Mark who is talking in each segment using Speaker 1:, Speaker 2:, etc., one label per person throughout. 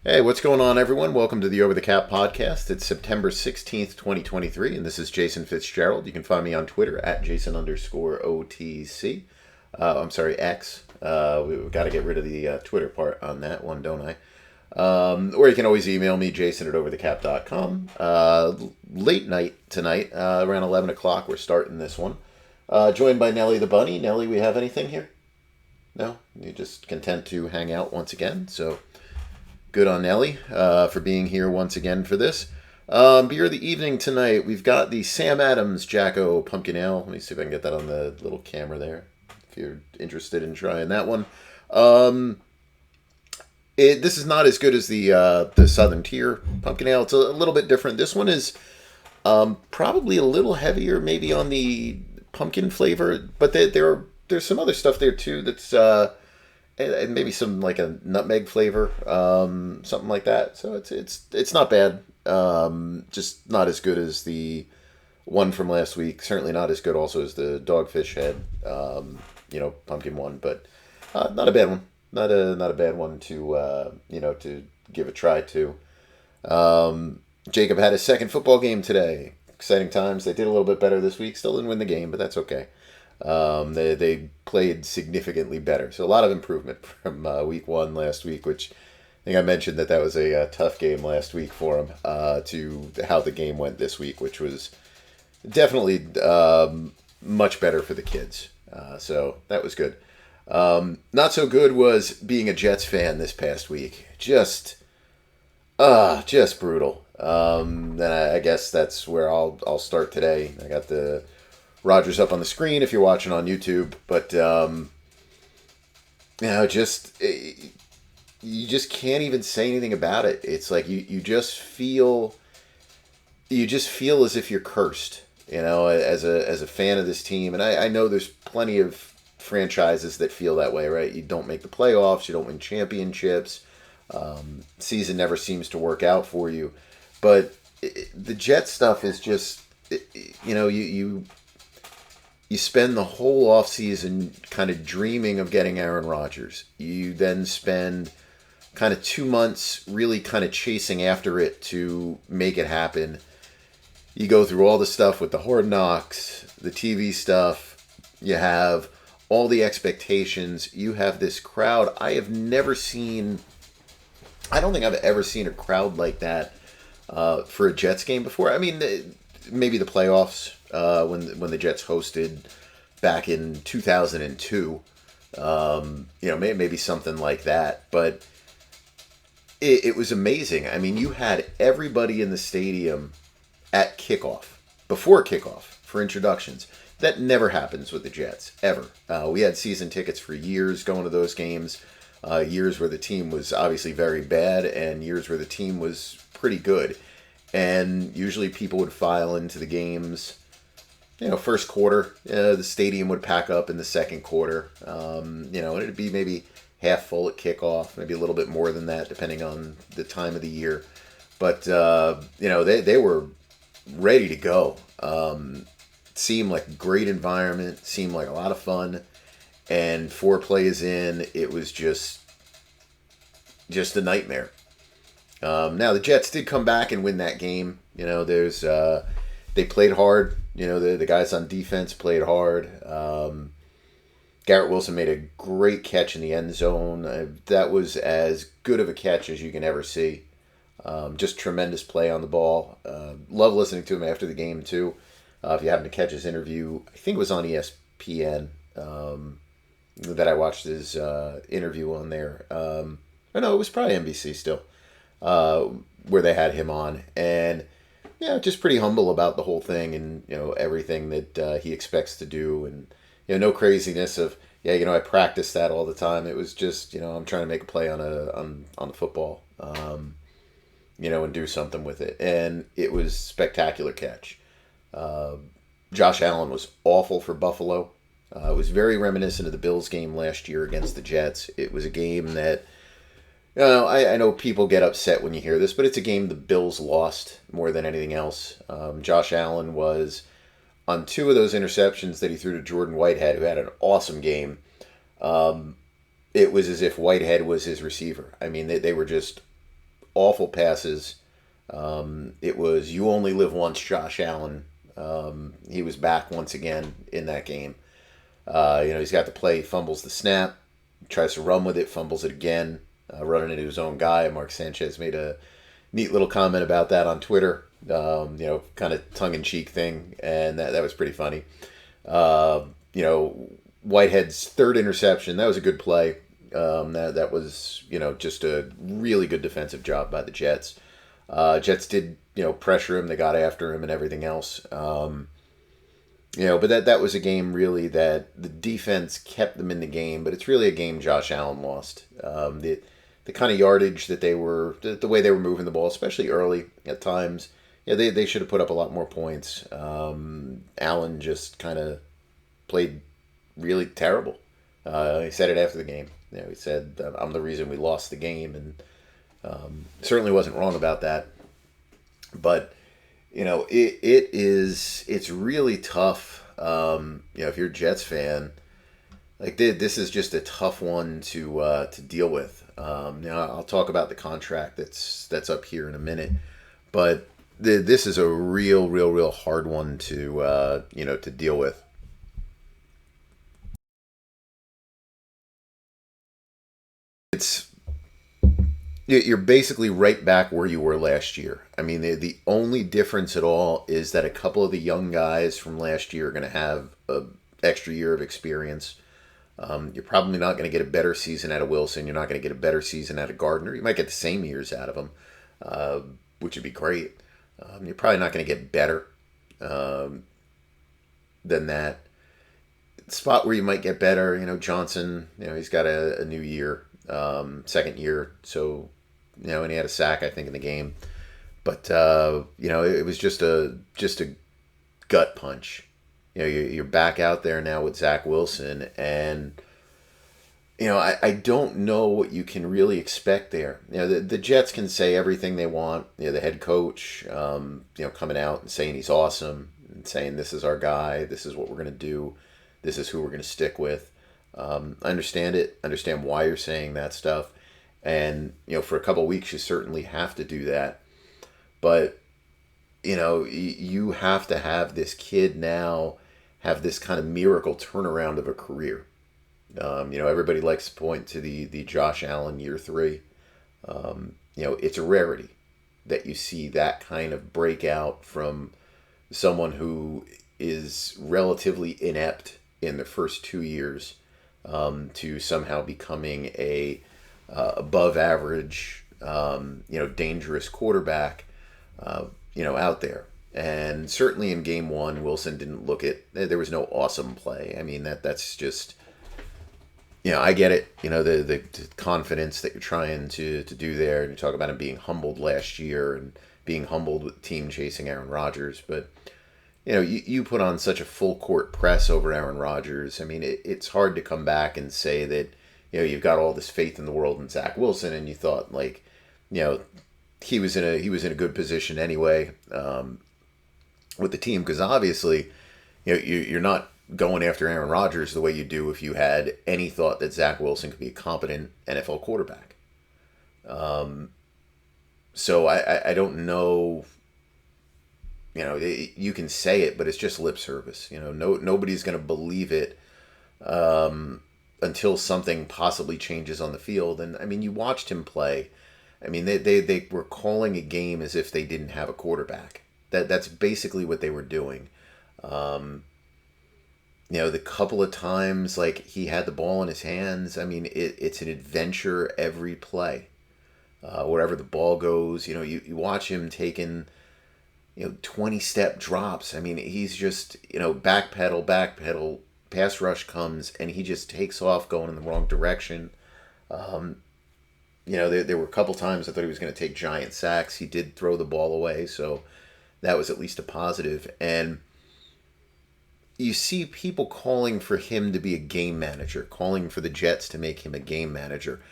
Speaker 1: Hey, what's going on, everyone? Welcome to the Over the Cap podcast. It's September 16th, 2023, and this is Jason Fitzgerald. You can find me on Twitter at Jason underscore OTC. I'm sorry, X. We've got to get rid of the Twitter part on that one, don't I? Or you can always email me, jason at overthecap.com. Late night tonight, around 11 o'clock, we're starting this one. Joined by Nellie the Bunny. Nellie, we have anything here? No? You're just content to hang out once again, so... Good on Nelly for being here once again for this. Beer of the evening tonight, we've got the Sam Adams Jacko Pumpkin Ale. Let me see if I can get that on the little camera there, if you're interested in trying that one. This is not as good as the Southern Tier Pumpkin Ale. It's a little bit different. This one is probably a little heavier, maybe on the pumpkin flavor, but there's some other stuff there too that's... and maybe some like a nutmeg flavor, something like that. So it's not bad. Just not as good as the one from last week. Certainly not as good also as the Dogfish Head, pumpkin one. But not a bad one. Not a bad one to to give a try to. Jacob had his second football game today. Exciting times. They did a little bit better this week. Still didn't win the game, but that's okay. They played significantly better. So a lot of improvement from week one last week, which I think I mentioned that was a tough game last week for them to how the game went this week, which was definitely much better for the kids. So that was good. Not so good was being a Jets fan this past week. Just brutal. Then I guess that's where I'll start today. I got the Rodgers up on the screen if you're watching on YouTube, but you just can't even say anything about it. It's like you just feel as if you're cursed, as a fan of this team. And I know there's plenty of franchises that feel that way, right? You don't make the playoffs, you don't win championships, season never seems to work out for you. But the Jet stuff is just, you spend the whole offseason kind of dreaming of getting Aaron Rodgers. You then spend kind of 2 months really kind of chasing after it to make it happen. You go through all the stuff with the Hard Knocks, the TV stuff. You have all the expectations. You have this crowd. I don't think I've ever seen a crowd like that for a Jets game before. I mean, maybe the playoffs. When the Jets hosted back in 2002, maybe something like that. But it was amazing. I mean, you had everybody in the stadium at kickoff, before kickoff, for introductions. That never happens with the Jets, ever. We had season tickets for years going to those games, years where the team was obviously very bad and years where the team was pretty good. And usually people would file into the games, first quarter. The stadium would pack up in the second quarter. And it'd be maybe half full at kickoff, maybe a little bit more than that, depending on the time of the year. But, they were ready to go. Seemed like a great environment, seemed like a lot of fun. And 4 plays in, it was just a nightmare. Now, the Jets did come back and win that game. They played hard. The guys on defense played hard. Garrett Wilson made a great catch in the end zone. That was as good of a catch as you can ever see. Just tremendous play on the ball. Love listening to him after the game, too. If you happen to catch his interview, I think it was on ESPN that I watched his interview on there. No, it was probably NBC still, where they had him on. And just pretty humble about the whole thing and, everything that he expects to do. And, no craziness of, I practice that all the time. It was just, I'm trying to make a play on the football, and do something with it. And it was a spectacular catch. Josh Allen was awful for Buffalo. It was very reminiscent of the Bills game last year against the Jets. It was a game that, I know people get upset when you hear this, but it's a game the Bills lost more than anything else. Josh Allen was on 2 of those interceptions that he threw to Jordan Whitehead, who had an awesome game. It was as if Whitehead was his receiver. I mean, they were just awful passes. It was "You Only Live Once," Josh Allen. He was back once again in that game. He's got the play, fumbles the snap, tries to run with it, fumbles it again, running into his own guy. Mark Sanchez made a neat little comment about that on Twitter. Kind of tongue in cheek thing, and that was pretty funny. Uh, Whitehead's third interception, that was a good play. That was just a really good defensive job by the Jets. Jets did pressure him, they got after him and everything else. But that was a game really that the defense kept them in the game, but it's really a game Josh Allen lost. The kind of yardage that the way they were moving the ball, especially early at times, they should have put up a lot more points. Allen just kind of played really terrible. He said it after the game. He said, "I'm the reason we lost the game," and certainly wasn't wrong about that. But it's really tough. If you're a Jets fan, like this is just a tough one to deal with. I'll talk about the contract that's up here in a minute, but this is a real hard one to deal with. It's You're basically right back where you were last year. I mean, the only difference at all is that a couple of the young guys from last year are going to have an extra year of experience. You're probably not going to get a better season out of Wilson. You're not going to get a better season out of Gardner. You might get the same years out of them, which would be great. You're probably not going to get better than that. Spot where you might get better, Johnson, he's got a new year, second year, so and he had a sack I think in the game, but it was just a gut punch. You're back out there now with Zach Wilson, and I don't know what you can really expect there. The Jets can say everything they want. The head coach, coming out and saying he's awesome and saying this is our guy, this is what we're gonna do, this is who we're gonna stick with. I understand it. Understand why you're saying that stuff, and for a couple of weeks you certainly have to do that. But you have to have this kid now have this kind of miracle turnaround of a career. Everybody likes to point to the Josh Allen year three. It's a rarity that you see that kind of breakout from someone who is relatively inept in the first 2 years, to somehow becoming a above average, dangerous quarterback, out there. And certainly in game one, Wilson didn't look it. There was no awesome play. I mean, that's just, I get it. The confidence that you're trying to do there. And you talk about him being humbled last year and being humbled with the team chasing Aaron Rodgers. But, you put on such a full court press over Aaron Rodgers. I mean, it's hard to come back and say that, you've got all this faith in the world in Zach Wilson, and you thought he was in a good position anyway, with the team, because obviously, you're not going after Aaron Rodgers the way you do if you had any thought that Zach Wilson could be a competent NFL quarterback. So I don't know. You can say it, but it's just lip service. Nobody's going to believe it until something possibly changes on the field. And I mean, you watched him play. I mean, they were calling a game as if they didn't have a quarterback. That's basically what they were doing. The couple of times he had the ball in his hands. I mean, it's an adventure every play. Wherever the ball goes, you watch him taking 20-step drops. I mean, he's just, backpedal, pass rush comes, and he just takes off going in the wrong direction. There were a couple times I thought he was going to take giant sacks. He did throw the ball away, so that was at least a positive. And you see people calling for him to be a game manager, calling for the Jets to make him a game manager.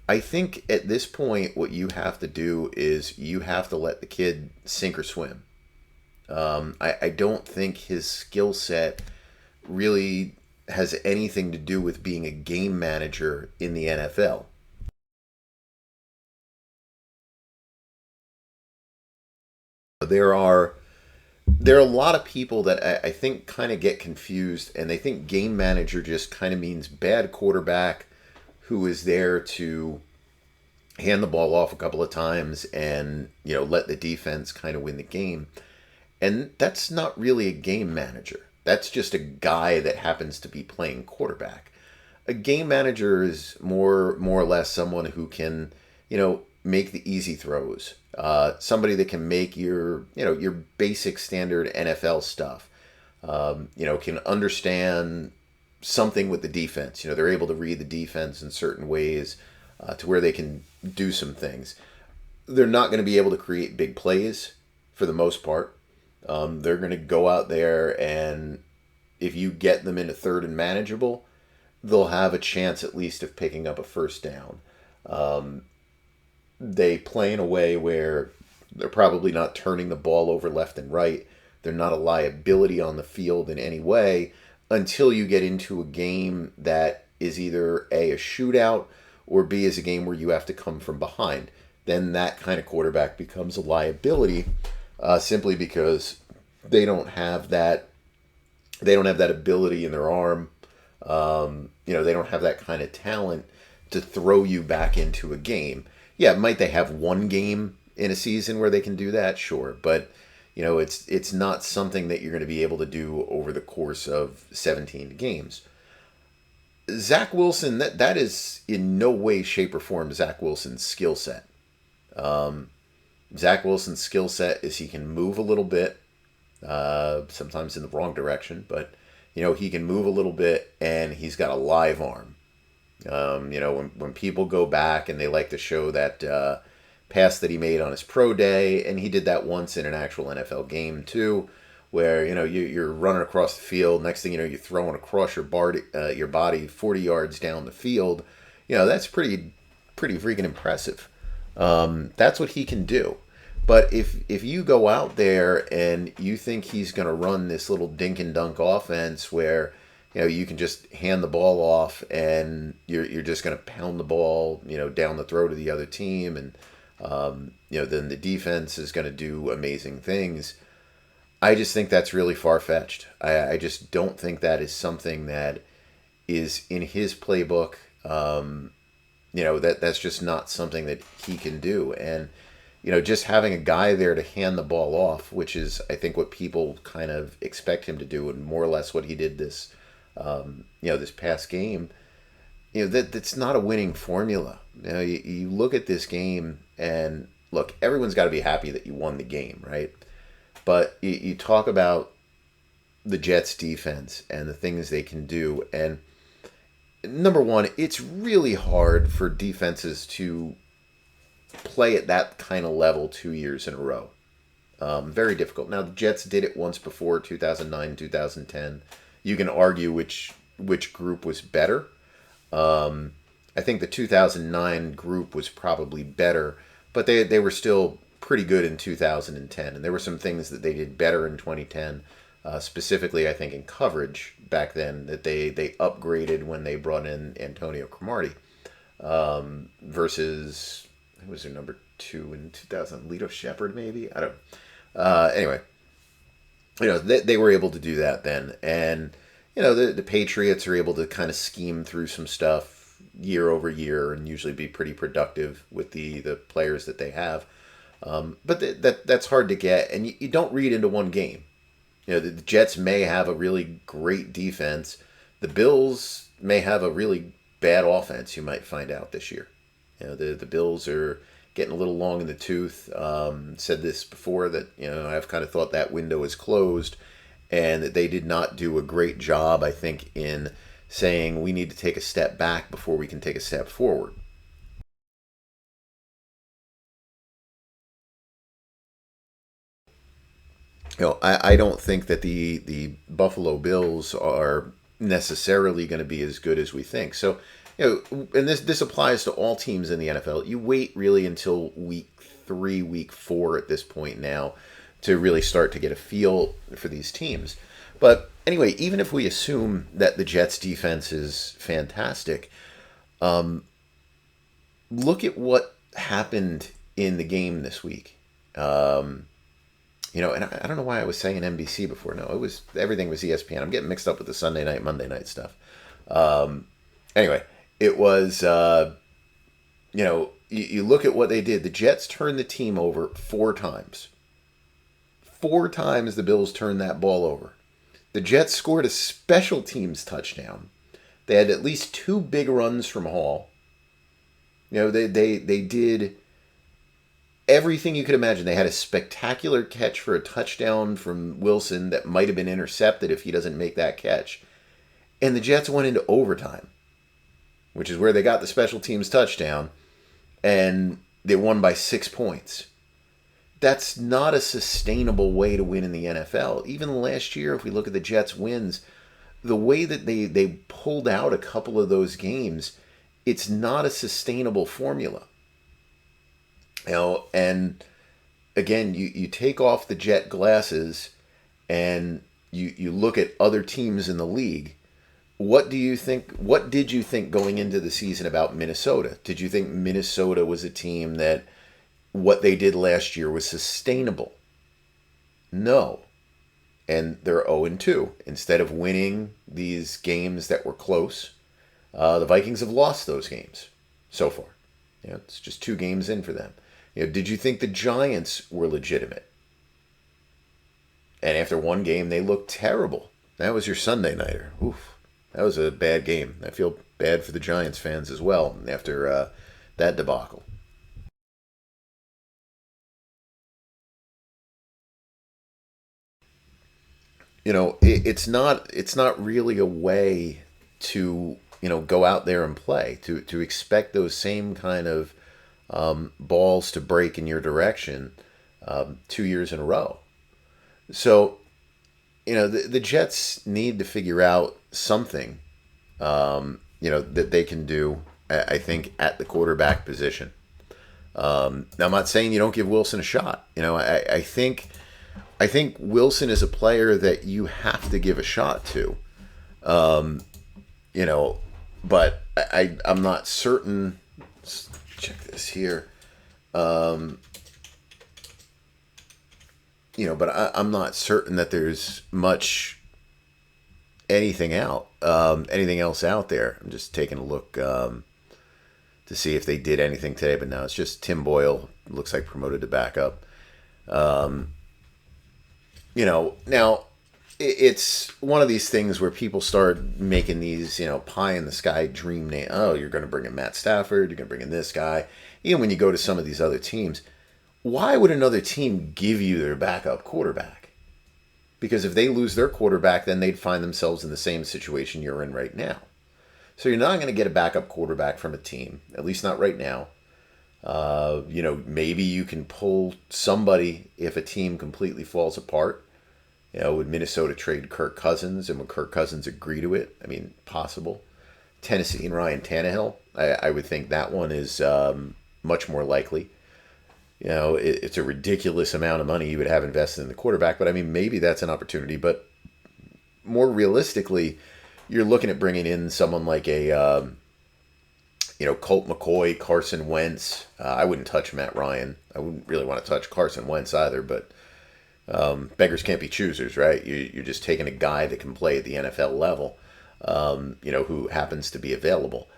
Speaker 1: I think at this point, what you have to do is you have to let the kid sink or swim. I don't think his skill set really has anything to do with being a game manager in the NFL. There are there are a lot of people that I think kind of get confused, and they think game manager just kind of means bad quarterback who is there to hand the ball off a couple of times and let the defense kind of win the game. And that's not really a game manager. That's just a guy that happens to be playing quarterback. A game manager is more or less someone who can, make the easy throws. Somebody that can make your basic standard NFL stuff. Can understand something with the defense. They're able to read the defense in certain ways to where they can do some things. They're not going to be able to create big plays for the most part. They're going to go out there, and if you get them into third and manageable, they'll have a chance at least of picking up a first down. They play in a way where they're probably not turning the ball over left and right. They're not a liability on the field in any way until you get into a game that is either a shootout or B is a game where you have to come from behind. Then that kind of quarterback becomes a liability simply because they don't have that ability in their arm. They don't have that kind of talent to throw you back into a game. Yeah, might they have one game in a season where they can do that? Sure, but it's not something that you're going to be able to do over the course of 17 games. Zach Wilson, that is in no way, shape, or form Zach Wilson's skill set. Zach Wilson's skill set is he can move a little bit, sometimes in the wrong direction, but he can move a little bit, and he's got a live arm. When people go back and they like to show that pass that he made on his pro day, and he did that once in an actual NFL game too, where you're running across the field. Next thing you know, you're throwing across your body 40 yards down the field. That's pretty freaking impressive. That's what he can do. But if you go out there and you think he's going to run this little dink and dunk offense where you can just hand the ball off and you're just going to pound the ball down the throat of the other team, and then the defense is going to do amazing things, I just think that's really far-fetched. I just don't think that is something that is in his playbook. That's just not something that he can do. And just having a guy there to hand the ball off, which is, I think, what people kind of expect him to do, and more or less what he did this past game, that's not a winning formula. You look at this game, and look, everyone's got to be happy that you won the game, right? But you talk about the Jets defense and the things they can do, and number one, it's really hard for defenses to play at that kind of level 2 years in a row. Very difficult. Now, the Jets did it once before, 2009, 2010. You can argue which group was better. I think the 2009 group was probably better, but they were still pretty good in 2010. And there were some things that they did better in 2010, specifically, I think, in coverage back then, that they upgraded when they brought in Antonio Cromartie versus, who was their number 2 in 2000? Lito Shepherd, maybe? I don't anyway, they were able to do that then. And, the Patriots are able to kind of scheme through some stuff year over year and usually be pretty productive with the players that they have. But that's hard to get, and you don't read into one game. The Jets may have a really great defense. The Bills may have a really bad offense, you might find out this year. The Bills are getting a little long in the tooth. Said this before, that I've kind of thought that window is closed, and that they did not do a great job, I think, in saying we need to take a step back before we can take a step forward. I don't think that the Buffalo Bills are necessarily going to be as good as we think. So, and this applies to all teams in the NFL. You wait really until week 3, week 4 at this point now to really start to get a feel for these teams. But anyway, even if we assume that the Jets defense is fantastic, look at what happened in the game this week. and I don't know why I was saying NBC before. No, everything was ESPN. I'm getting mixed up with the Sunday night, Monday night stuff. Anyway, it was, you look at what they did. The Jets turned the team over 4 times. 4 times the Bills turned that ball over. The Jets scored a special teams touchdown. They had at least 2 big runs from Hall. They did everything you could imagine. They had a spectacular catch for a touchdown from Wilson that might have been intercepted if he doesn't make that catch. And the Jets went into overtime, which is where they got the special teams touchdown, and they won by 6 points. That's not a sustainable way to win in the NFL. Even last year, if we look at the Jets' wins, the way that they pulled out a couple of those games, it's not a sustainable formula. And again, you take off the Jet glasses and you look at other teams in the league. What did you think going into the season about Minnesota? Did you think Minnesota was a team that what they did last year was sustainable? No. And they're 0-2. Instead of winning these games that were close, the Vikings have lost those games so far. It's just 2 games in for them. Did you think the Giants were legitimate? And after 1 game, they looked terrible. That was your Sunday nighter. Oof. That was a bad game. I feel bad for the Giants fans as well after that debacle. It's not really a way to go out there and play, to expect those same kind of balls to break in your direction 2 years in a row. So the Jets need to figure out something that they can do, I think, at the quarterback position. Now, I'm not saying you don't give Wilson a shot. I think Wilson is a player that you have to give a shot to. But I'm not certain. Let's check this here. But I'm not certain that there's much anything else out there. I'm just taking a look to see if they did anything today, but no, it's just Tim Boyle looks like promoted to backup. Now it's one of these things where people start making these, pie in the sky dream name. Oh, you're going to bring in Matt Stafford. You're going to bring in this guy. Even when you go to some of these other teams, why would another team give you their backup quarterback? Because if they lose their quarterback, then they'd find themselves in the same situation you're in right now. So you're not going to get a backup quarterback from a team, at least not right now. Maybe you can pull somebody if a team completely falls apart. Would Minnesota trade Kirk Cousins, and would Kirk Cousins agree to it? I mean, possible. Tennessee and Ryan Tannehill, I would think that one is much more likely. It's a ridiculous amount of money you would have invested in the quarterback, but I mean, maybe that's an opportunity. But more realistically, you're looking at bringing in someone like a, Colt McCoy, Carson Wentz. I wouldn't touch Matt Ryan. I wouldn't really want to touch Carson Wentz either, but beggars can't be choosers, right? You're just taking a guy that can play at the NFL level, who happens to be available.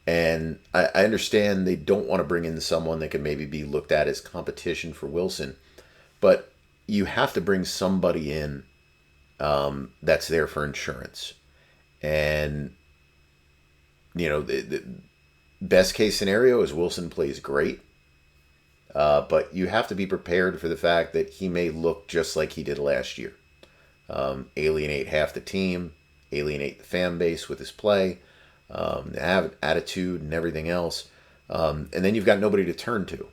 Speaker 1: And I understand they don't want to bring in someone that can maybe be looked at as competition for Wilson, but you have to bring somebody in that's there for insurance. And, the best case scenario is Wilson plays great, but you have to be prepared for the fact that he may look just like he did last year. Alienate half the team, alienate the fan base with his play, have attitude and everything else. And then you've got nobody to turn to.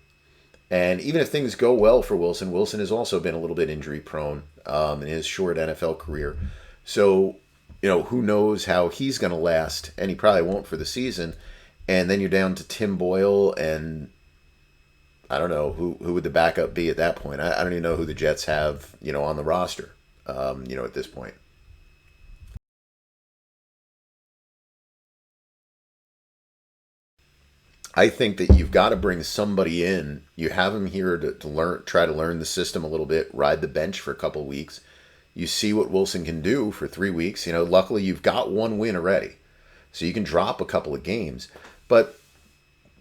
Speaker 1: And even if things go well for Wilson, Wilson has also been a little bit injury prone in his short NFL career. So, who knows how he's going to last, and he probably won't for the season. And then you're down to Tim Boyle, and I don't know who would the backup be at that point. I don't even know who the Jets have, on the roster, at this point. I think that you've got to bring somebody in. You have him here to learn, try to learn the system a little bit, ride the bench for a couple of weeks. You see what Wilson can do for 3 weeks. Luckily you've got one win already, so you can drop a couple of games. But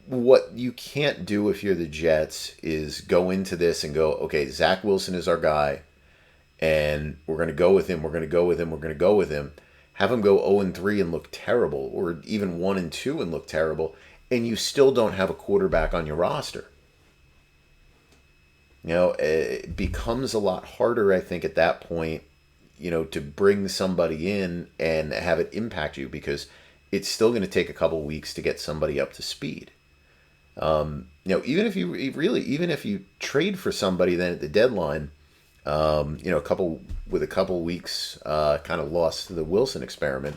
Speaker 1: what you can't do if you're the Jets is go into this and go, okay, Zach Wilson is our guy, and we're going to go with him. We're going to go with him. We're going to go with him. Have him go 0-3 and look terrible, or even 1-2 and look terrible, and you still don't have a quarterback on your roster. It becomes a lot harder, I think, at that point, to bring somebody in and have it impact you, because it's still going to take a couple weeks to get somebody up to speed. Even if you trade for somebody then at the deadline, a couple weeks kind of lost to the Wilson experiment,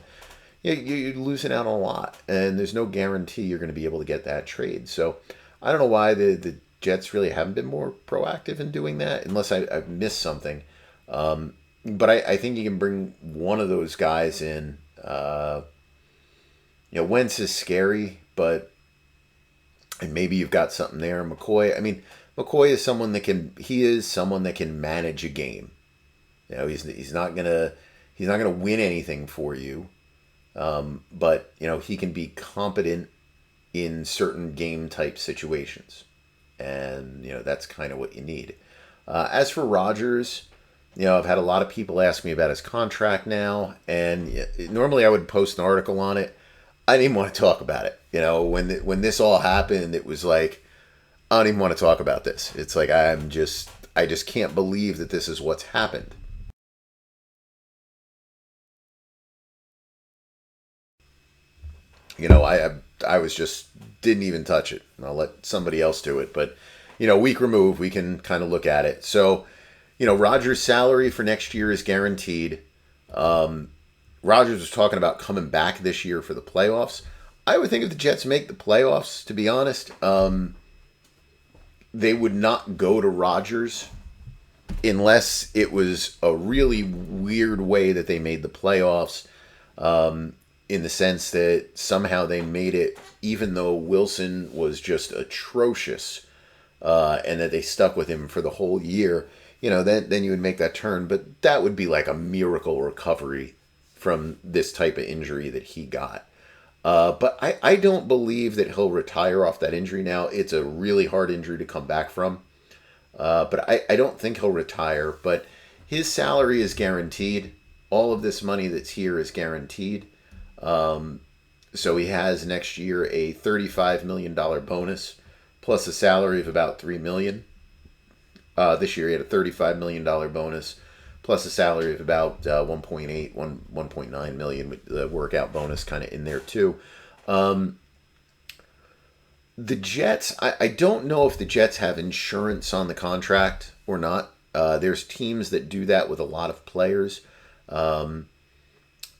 Speaker 1: you're losing out on a lot, and there's no guarantee you're going to be able to get that trade. So I don't know why the Jets really haven't been more proactive in doing that, unless I've missed something. But I think you can bring one of those guys in. Wentz is scary, but and maybe you've got something there. McCoy is someone that can manage a game. He's not gonna win anything for you, but he can be competent in certain game type situations, and that's kind of what you need. As for Rodgers, I've had a lot of people ask me about his contract now, and normally I would post an article on it. I didn't want to talk about it. When this all happened, it was like, I don't even want to talk about this. It's like I just can't believe that this is what's happened. I was just didn't even touch it. I'll let somebody else do it. But week removed, we can kind of look at it. So, Rodgers' salary for next year is guaranteed. Rodgers was talking about coming back this year for the playoffs. I would think if the Jets make the playoffs, to be honest, they would not go to Rodgers unless it was a really weird way that they made the playoffs, in the sense that somehow they made it even though Wilson was just atrocious, and that they stuck with him for the whole year. Then you would make that turn. But that would be like a miracle recovery from this type of injury that he got. But I don't believe that he'll retire off that injury now. It's a really hard injury to come back from. But I don't think he'll retire. But his salary is guaranteed. All of this money that's here is guaranteed. So he has next year a $35 million bonus, plus a salary of about $3 million. This year he had a $35 million bonus, plus a salary of about 1.9 million, with the workout bonus kind of in there too. The Jets, I don't know if the Jets have insurance on the contract or not. There's teams that do that with a lot of players.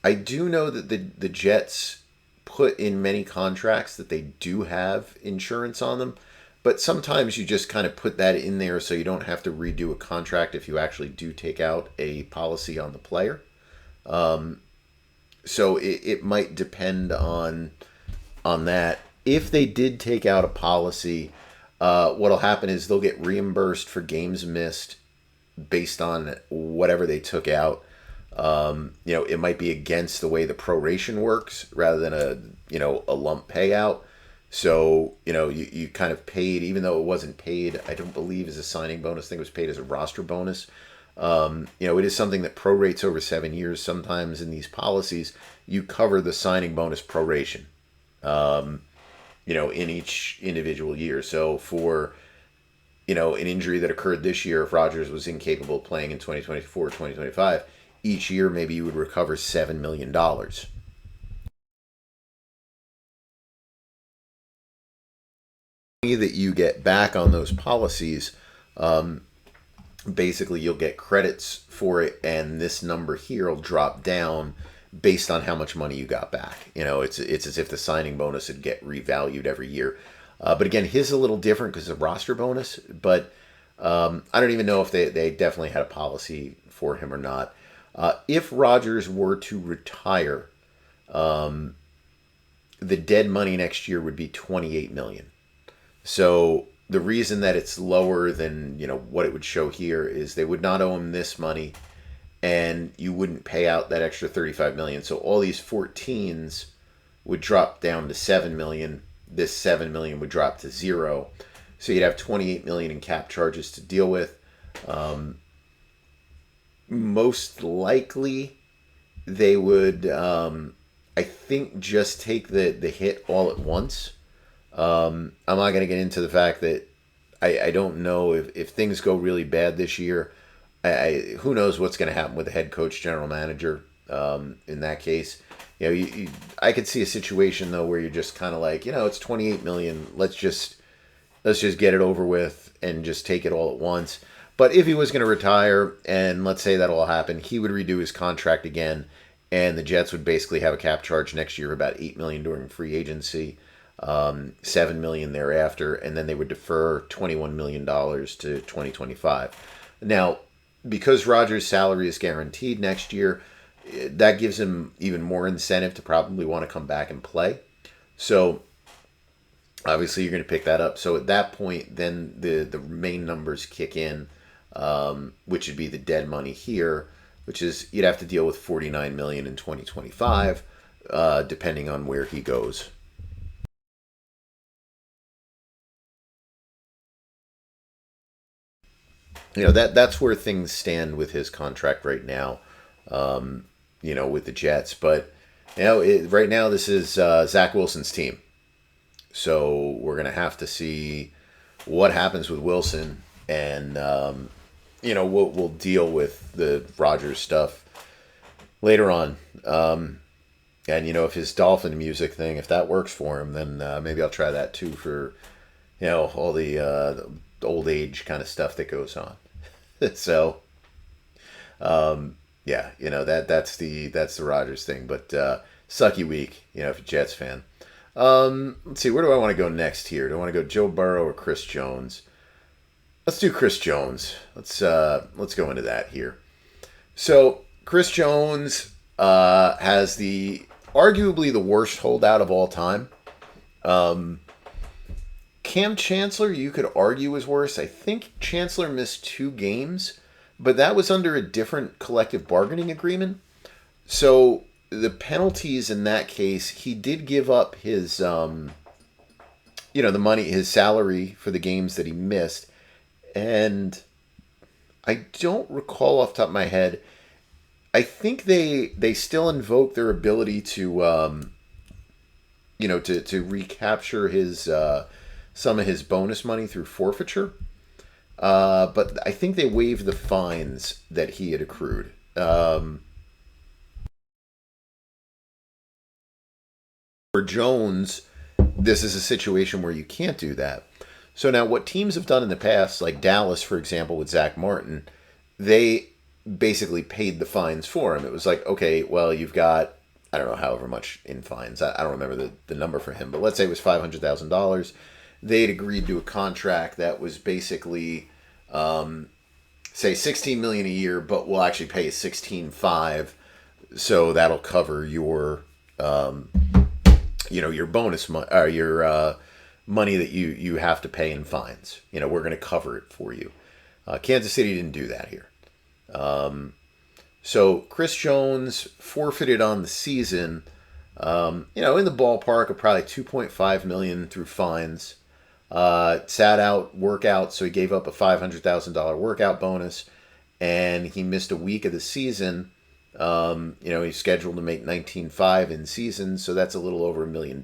Speaker 1: I do know that the Jets put in many contracts that they do have insurance on them. But sometimes you just kind of put that in there so you don't have to redo a contract if you actually do take out a policy on the player. So it might depend on that. If they did take out a policy, what'll happen is they'll get reimbursed for games missed based on whatever they took out. It might be against the way the proration works rather than a lump payout. So, you kind of paid, even though it wasn't paid, I don't believe as a signing bonus. I think it was paid as a roster bonus. It is something that prorates over 7 years. Sometimes in these policies, you cover the signing bonus proration, in each individual year. So for, an injury that occurred this year, if Rodgers was incapable of playing in 2024, 2025, each year maybe you would recover $7 million. That you get back on those policies, basically you'll get credits for it, and this number here will drop down based on how much money you got back. It's as if the signing bonus would get revalued every year. But again, his is a little different because it's a roster bonus. But I don't even know if they definitely had a policy for him or not. If Rodgers were to retire, the dead money next year would be 28 million. So the reason that it's lower than, what it would show here is they would not owe him this money, and you wouldn't pay out that extra 35 million. So all these 14s would drop down to 7 million. This 7 million would drop to zero. So you'd have 28 million in cap charges to deal with. Most likely they would, I think, just take the hit all at once. I'm not going to get into the fact that I don't know if things go really bad this year. Who knows what's going to happen with the head coach, general manager, in that case. I could see a situation, though, where you're just kind of like, it's 28 million. Let's just get it over with and just take it all at once. But if he was going to retire, and let's say that all happened, he would redo his contract again, and the Jets would basically have a cap charge next year of about $8 million during free agency, $7 million thereafter, and then they would defer $21 million to 2025. Now, because Rodgers' salary is guaranteed next year, that gives him even more incentive to probably want to come back and play. So obviously you're going to pick that up. So at that point, then the main numbers kick in, which would be the dead money here, which is you'd have to deal with $49 million in 2025, depending on where he goes. That's where things stand with his contract right now, with the Jets. But, right now this is Zach Wilson's team. So we're going to have to see what happens with Wilson. And, we'll deal with the Rodgers stuff later on. And, if his dolphin music thing, if that works for him, then maybe I'll try that too for, all the old age kind of stuff that goes on. So, that's the Rodgers thing. But sucky week, if you're a Jets fan. Let's see, where do I want to go next here? Do I want to go Joe Burrow or Chris Jones? Let's do Chris Jones. Let's go into that here. So Chris Jones has arguably the worst holdout of all time. Cam Chancellor, you could argue, is worse. I think Chancellor missed 2 games, but that was under a different collective bargaining agreement. So the penalties in that case, he did give up his, the money, his salary for the games that he missed. And I don't recall off the top of my head. I think they still invoke their ability to, to recapture his, some of his bonus money through forfeiture. But I think they waived the fines that he had accrued. For Jones, this is a situation where you can't do that. So now what teams have done in the past, like Dallas, for example, with Zach Martin, they basically paid the fines for him. It was like, okay, well, you've got, I don't know, however much in fines. I don't remember the number for him, but let's say it was $500,000. They'd agreed to a contract that was basically, say, $16 million a year, but we'll actually pay you $16.5, so that'll cover your, your bonus money, or your money that you have to pay in fines. We're going to cover it for you. Kansas City didn't do that here. So Chris Jones forfeited on the season, in the ballpark of probably $2.5 million through fines. Sat out workout, so he gave up a $500,000 workout bonus, and he missed a week of the season. He's scheduled to make $19.5 in season, so that's a little over $1 million,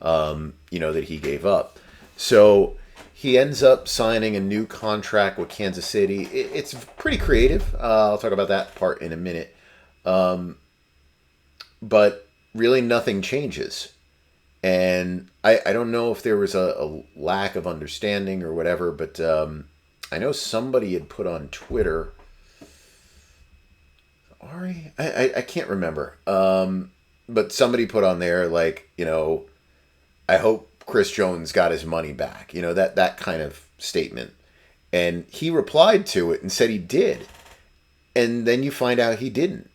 Speaker 1: that he gave up. So he ends up signing a new contract with Kansas City. It's pretty creative. I'll talk about that part in a minute. But really nothing changes. And I don't know if there was a lack of understanding or whatever, but I know somebody had put on Twitter, Ari? I can't remember. But somebody put on there, like, I hope Chris Jones got his money back. That kind of statement. And he replied to it and said he did. And then you find out he didn't.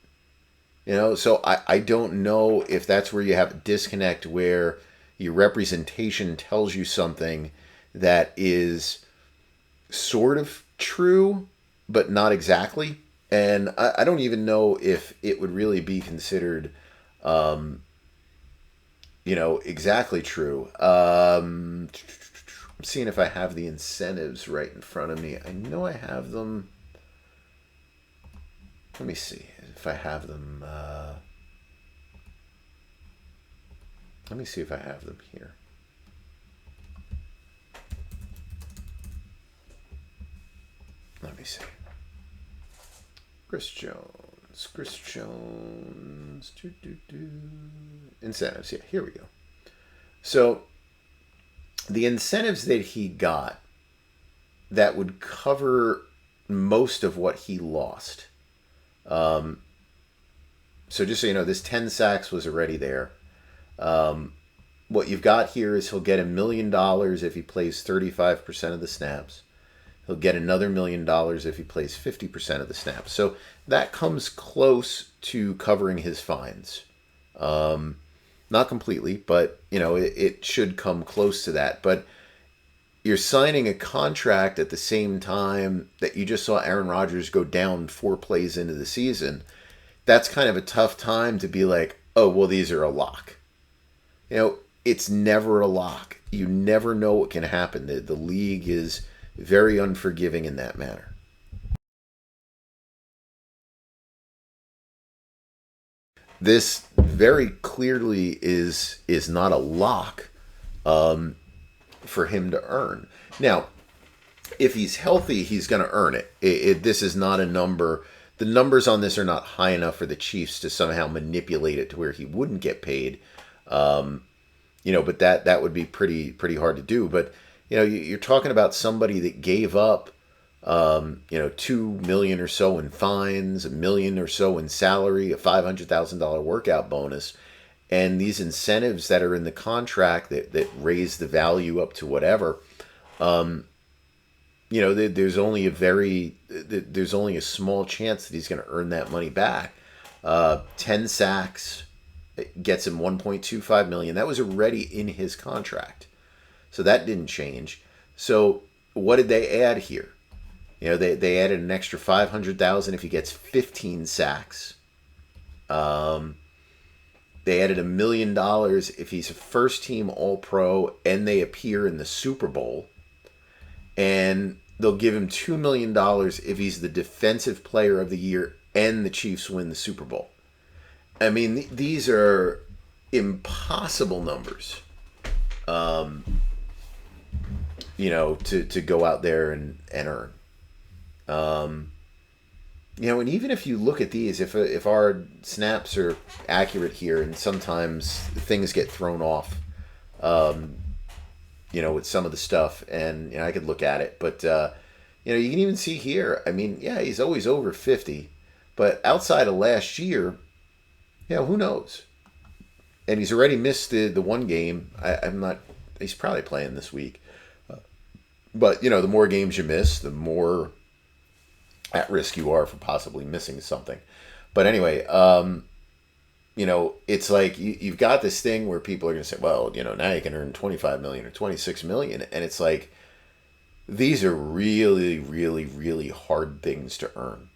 Speaker 1: So I don't know if that's where you have a disconnect where your representation tells you something that is sort of true, but not exactly. And I don't even know if it would really be considered, exactly true. I'm seeing if I have the incentives right in front of me. I know I have them. Let me see if I have them. Let me see if I have them here. Let me see. Chris Jones. Incentives. Yeah, here we go. So the incentives that he got that would cover most of what he lost. So just so you know, this 10 sacks was already there. What you've got here is he'll get $1 million if he plays 35% of the snaps. He'll get another $1 million if he plays 50% of the snaps. So that comes close to covering his fines. Not completely, but it should come close to that. But you're signing a contract at the same time that you just saw Aaron Rodgers go down 4 plays into the season. That's kind of a tough time to be like, oh, well, these are a lock. It's never a lock. You never know what can happen. The league is very unforgiving in that manner. This very clearly is not a lock for him to earn. Now, if he's healthy, he's going to earn it. This is not a number. The numbers on this are not high enough for the Chiefs to somehow manipulate it to where he wouldn't get paid. But that would be pretty hard to do. But you're talking about somebody that gave up, $2 million or so in fines, $1 million or so in salary, a $500,000 workout bonus, and these incentives that are in the contract that raise the value up to whatever. There's only a small chance that he's going to earn that money back. 10 sacks gets him $1.25 million. That was already in his contract, so that didn't change. So what did they add here? They added an extra $500,000 if he gets 15 sacks. They added $1 million if he's a first-team All-Pro and they appear in the Super Bowl. And they'll give him $2 million if he's the Defensive Player of the Year and the Chiefs win the Super Bowl. I mean, these are impossible numbers, to go out there and earn. And even if you look at these, if our snaps are accurate here, and sometimes things get thrown off, with some of the stuff, and I could look at it, but you can even see here. I mean, yeah, he's always over 50, but outside of last year, who knows? And he's already missed the one game. I'm not. He's probably playing this week, but the more games you miss, the more at risk you are for possibly missing something. But anyway, it's like you've got this thing where people are going to say, well, now you can earn 25 million or 26 million. And it's like, these are really, really, really hard things to earn.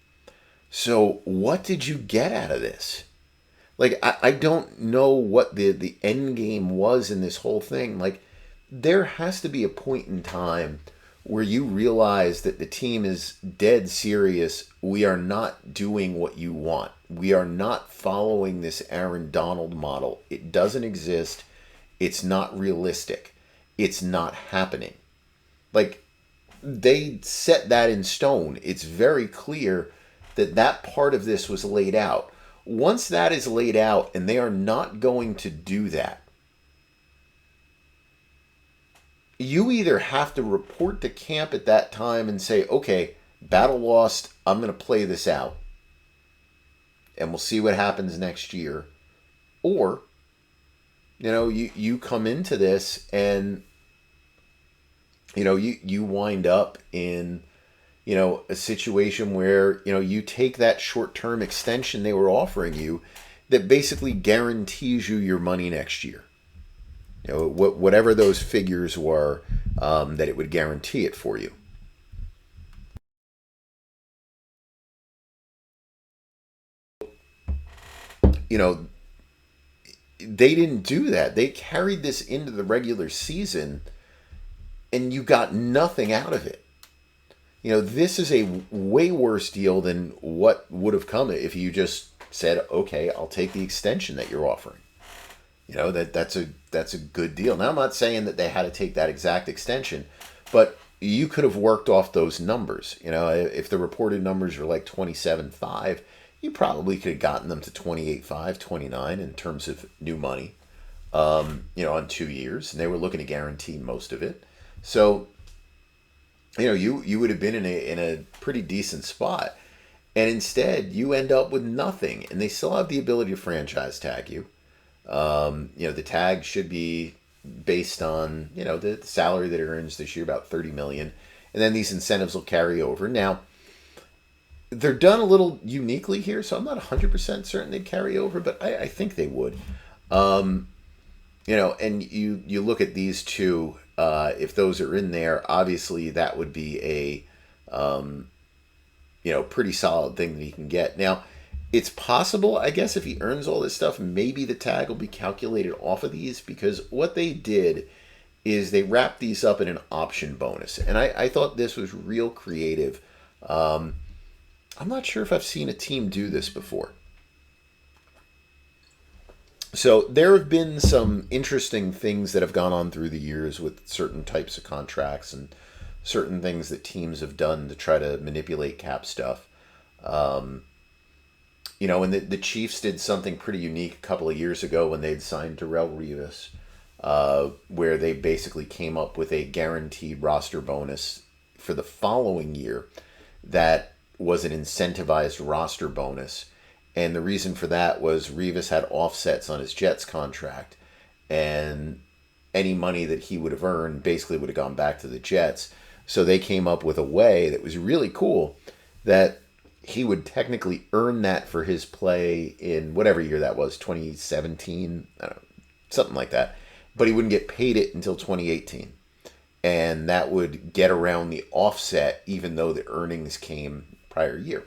Speaker 1: So what did you get out of this? Like, I don't know what the end game was in this whole thing. Like, there has to be a point in time where you realize that the team is dead serious. We are not doing what you want. We are not following this Aaron Donald model. It doesn't exist. It's not realistic. It's not happening. Like, they set that in stone. It's very clear that part of this was laid out. Once that is laid out and they are not going to do that, you either have to report to camp at that time and say, okay, battle lost, I'm going to play this out, and we'll see what happens next year. Or, you come into this and, you wind up in, a situation where, you take that short-term extension they were offering you that basically guarantees you your money next year. Whatever those figures were, that it would guarantee it for you. They didn't do that. They carried this into the regular season, and you got nothing out of it. This is a way worse deal than what would have come if you just said, okay, I'll take the extension that you're offering. That's a good deal. Now, I'm not saying that they had to take that exact extension, but you could have worked off those numbers. If the reported numbers are like 27.5, you probably could have gotten them to 28.5, 29 in terms of new money, on 2 years, and they were looking to guarantee most of it. So, you would have been in a pretty decent spot, and instead you end up with nothing, and they still have the ability to franchise tag you. The tag should be based on, the salary that it earns this year, about $30 million. And then these incentives will carry over. Now, they're done a little uniquely here, so I'm not 100% certain they'd carry over, but I think they would. And you look at these two, if those are in there, obviously that would be a, pretty solid thing that he can get. Now, it's possible, I guess, if he earns all this stuff, maybe the tag will be calculated off of these, because what they did is they wrapped these up in an option bonus. And I thought this was real creative. I'm not sure if I've seen a team do this before. So there have been some interesting things that have gone on through the years with certain types of contracts and certain things that teams have done to try to manipulate cap stuff. And the Chiefs did something pretty unique a couple of years ago when they'd signed Darrelle Revis, where they basically came up with a guaranteed roster bonus for the following year that was an incentivized roster bonus. And the reason for that was Revis had offsets on his Jets contract, and any money that he would have earned basically would have gone back to the Jets. So they came up with a way that was really cool that he would technically earn that for his play in whatever year that was, 2017, something like that. But he wouldn't get paid it until 2018. And that would get around the offset, even though the earnings came prior year.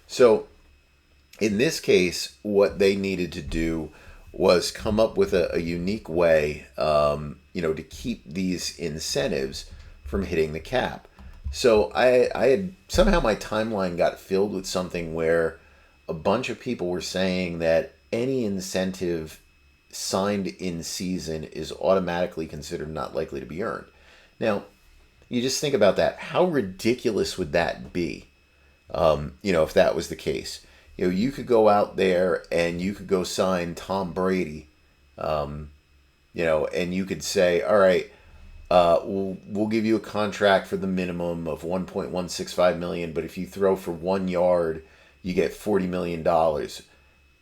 Speaker 1: So in this case, what they needed to do was come up with a unique way, to keep these incentives from hitting the cap. So I had somehow my timeline got filled with something where a bunch of people were saying that any incentive signed in season is automatically considered not likely to be earned. Now, you just think about that. How ridiculous would that be? If that was the case. You could go out there and you could go sign Tom Brady, and you could say, all right, we'll give you a contract for the minimum of $1.165 million, but if you throw for 1 yard, you get $40 million.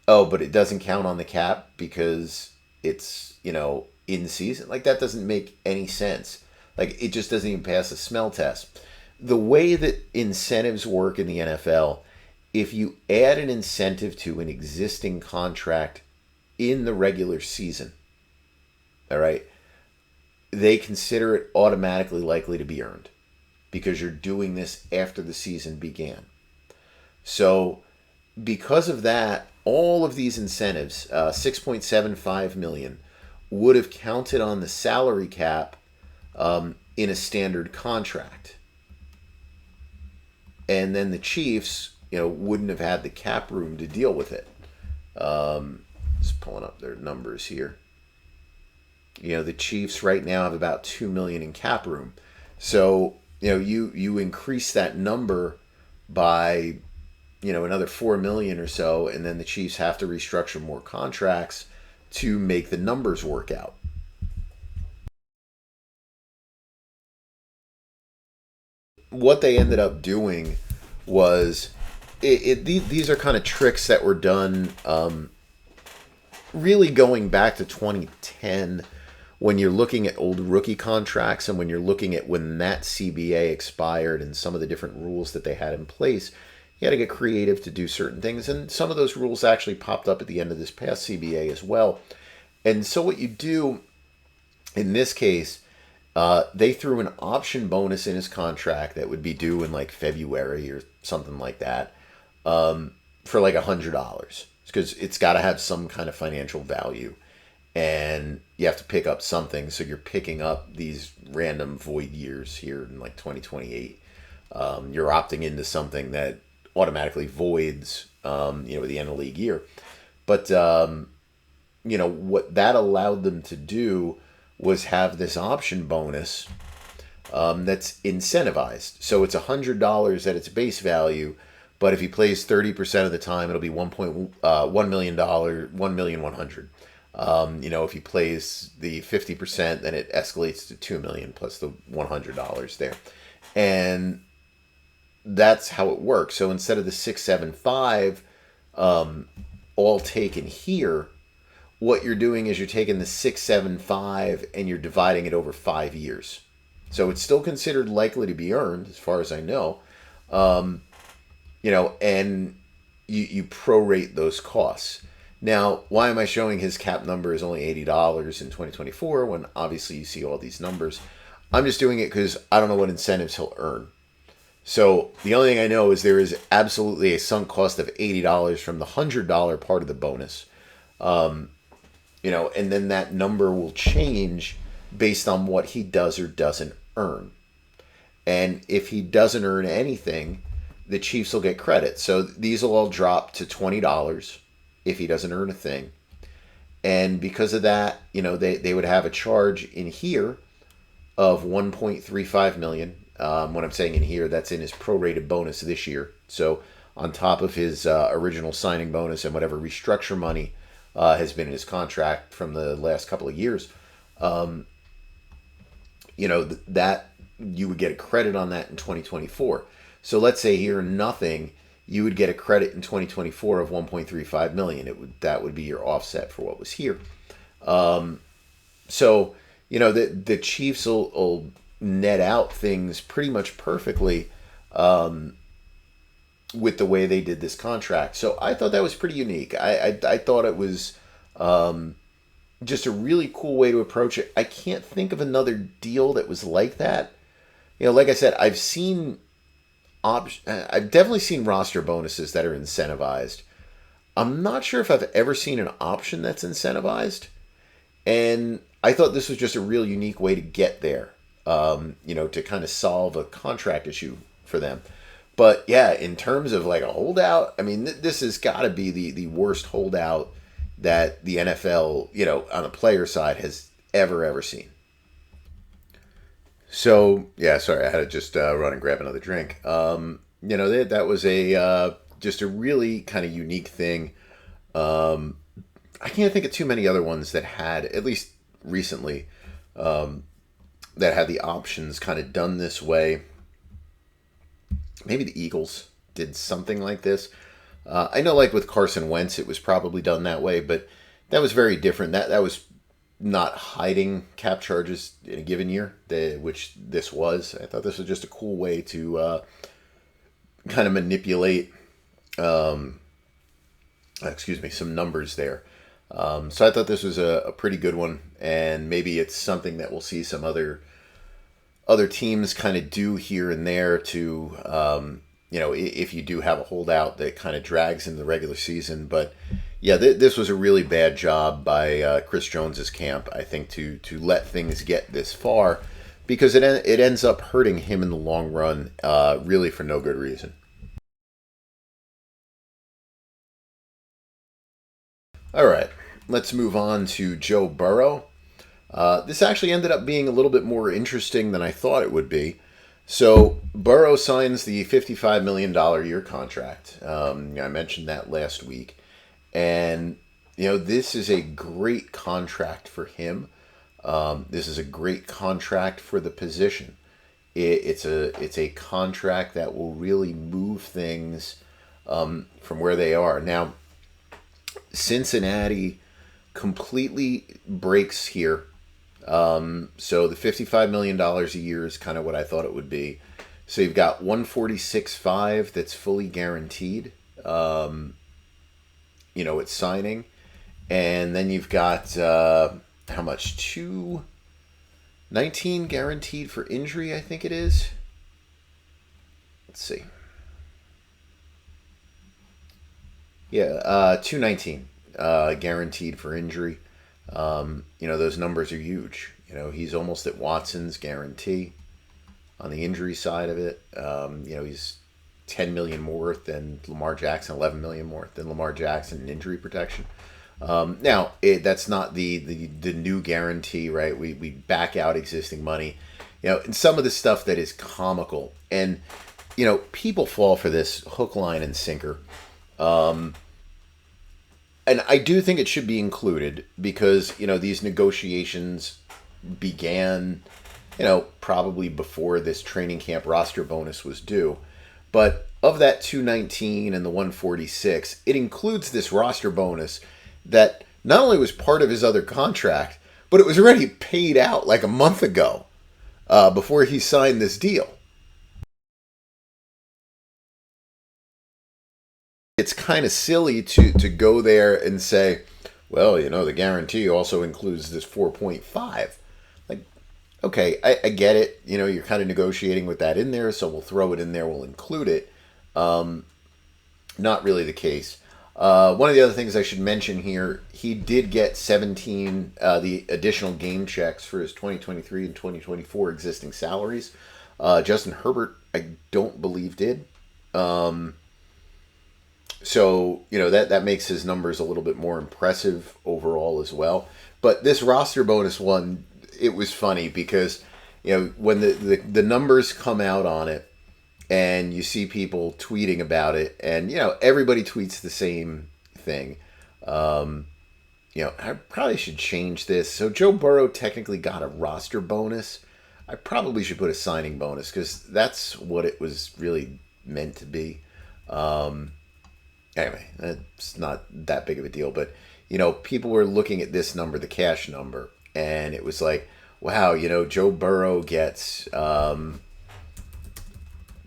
Speaker 1: Oh, but it doesn't count on the cap because it's, in season. Like, that doesn't make any sense. Like, it just doesn't even pass the smell test. The way that incentives work in the NFL, if you add an incentive to an existing contract in the regular season, all right, they consider it automatically likely to be earned because you're doing this after the season began. So because of that, all of these incentives, $6.75 million, would have counted on the salary cap in a standard contract. And then the Chiefs, wouldn't have had the cap room to deal with it. Just pulling up their numbers here. The Chiefs right now have about $2 million in cap room. So, you increase that number by, another $4 million or so, and then the Chiefs have to restructure more contracts to make the numbers work out. What they ended up doing was these are kind of tricks that were done really going back to 2010 when you're looking at old rookie contracts and when you're looking at when that CBA expired and some of the different rules that they had in place, you had to get creative to do certain things. And some of those rules actually popped up at the end of this past CBA as well. And so what you do in this case, they threw an option bonus in his contract that would be due in like February or something like that, for like $100, because it's got to have some kind of financial value. And you have to pick up something, so you're picking up these random void years here in like 2028. You're opting into something that automatically voids, at the end of league year. But what that allowed them to do was have this option bonus that's incentivized. So it's $100 at its base value, but if he plays 30% of the time, it'll be $1 million, $1,100,000. If he plays the 50%, then it escalates to $2 million plus the $100 there, and that's how it works. So instead of the 675 all taken here, what you're doing is you're taking the 675 and you're dividing it over 5 years. So it's still considered likely to be earned, as far as I know, and you prorate those costs. Now, why am I showing his cap number is only $80 in 2024 when obviously you see all these numbers? I'm just doing it because I don't know what incentives he'll earn. So the only thing I know is there is absolutely a sunk cost of $80 from the $100 part of the bonus. And then that number will change based on what he does or doesn't earn. And if he doesn't earn anything, the Chiefs will get credit. So these will all drop to $20 if he doesn't earn a thing. And because of that, they would have a charge in here of $1.35 million. When I'm saying in here, that's in his prorated bonus this year. So on top of his original signing bonus and whatever restructure money has been in his contract from the last couple of years, that you would get a credit on that in 2024. So let's say here nothing, you would get a credit in 2024 of $1.35 million. That would be your offset for what was here. The Chiefs will net out things pretty much perfectly with the way they did this contract. So I thought that was pretty unique. I thought it was just a really cool way to approach it. I can't think of another deal that was like that. Like I said, I've definitely seen roster bonuses that are incentivized. I'm not sure if I've ever seen an option that's incentivized. And I thought this was just a real unique way to get there, to kind of solve a contract issue for them. But yeah, in terms of like a holdout, I mean, this has got to be the worst holdout that the NFL, on the player side has ever seen. So, yeah, sorry, I had to just run and grab another drink. That was just a really kind of unique thing. I can't think of too many other ones that had, at least recently, that had the options kind of done this way. Maybe the Eagles did something like this. I know, like with Carson Wentz, it was probably done that way, but that was very different. That was not hiding cap charges in a given year, which this was. I thought this was just a cool way to kind of manipulate, some numbers there. So I thought this was a pretty good one, and maybe it's something that we'll see some other teams kind of do here and there to, if you do have a holdout that kind of drags into the regular season. But yeah, this was a really bad job by Chris Jones's camp, I think, to let things get this far, because it ends up hurting him in the long run, really for no good reason. All right, let's move on to Joe Burrow. This actually ended up being a little bit more interesting than I thought it would be. So Burrow signs the $55 million year contract. I mentioned that last week. And, this is a great contract for him. This is a great contract for the position. It's a contract that will really move things from where they are. Now, Cincinnati completely breaks here. So the $55 million a year is kind of what I thought it would be. So you've got 146.5 that's fully guaranteed, it's signing. And then you've got, how much? 219 guaranteed for injury, I think it is. Let's see. Yeah, 219 guaranteed for injury. Those numbers are huge. He's almost at Watson's guarantee on the injury side of it. He's 10 million more than Lamar Jackson, 11 million more than Lamar Jackson in injury protection. Now, that's not the new guarantee, right? We back out existing money. And some of the stuff that is comical. And, people fall for this hook, line, and sinker. And I do think it should be included because, these negotiations began, probably before this training camp roster bonus was due. But of that 219 and the 146, it includes this roster bonus that not only was part of his other contract, but it was already paid out like a month ago before he signed this deal. It's kind of silly to go there and say, well, the guarantee also includes this 4.5. Like, okay, I get it. You're kind of negotiating with that in there, so we'll throw it in there. We'll include it. Not really the case. One of the other things I should mention here, he did get 17 the additional game checks for his 2023 and 2024 existing salaries. Justin Herbert, I don't believe did. So, that makes his numbers a little bit more impressive overall as well. But this roster bonus one, it was funny because, when the numbers come out on it and you see people tweeting about it and, everybody tweets the same thing. I probably should change this. So Joe Burrow technically got a roster bonus. I probably should put a signing bonus because that's what it was really meant to be. Anyway, it's not that big of a deal, but, people were looking at this number, the cash number, and it was like, wow, Joe Burrow gets,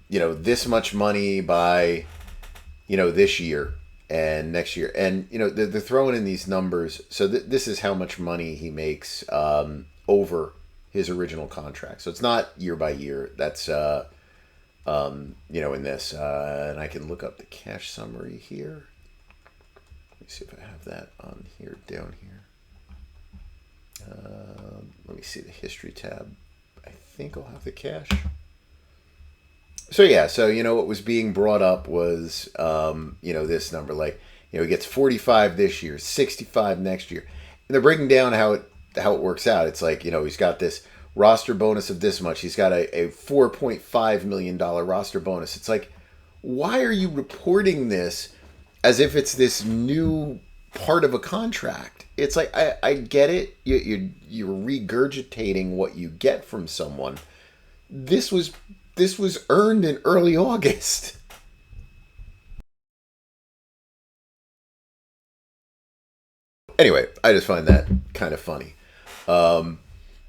Speaker 1: this much money by, this year and next year. And, they're throwing in these numbers. So this is how much money he makes over his original contract. So it's not year by year. That's, in this, and I can look up the cash summary here. Let me see if I have that on here, down here. Let me see the history tab. I think I'll have the cash. So yeah, what was being brought up was, this number, like, he gets 45 this year, 65 next year, and they're breaking down how it works out. It's like, he's got this roster bonus of this much. He's got a $4.5 million roster bonus. It's like, why are you reporting this as if it's this new part of a contract? It's like, I get it. You're regurgitating what you get from someone. This was earned in early August. Anyway, I just find that kind of funny.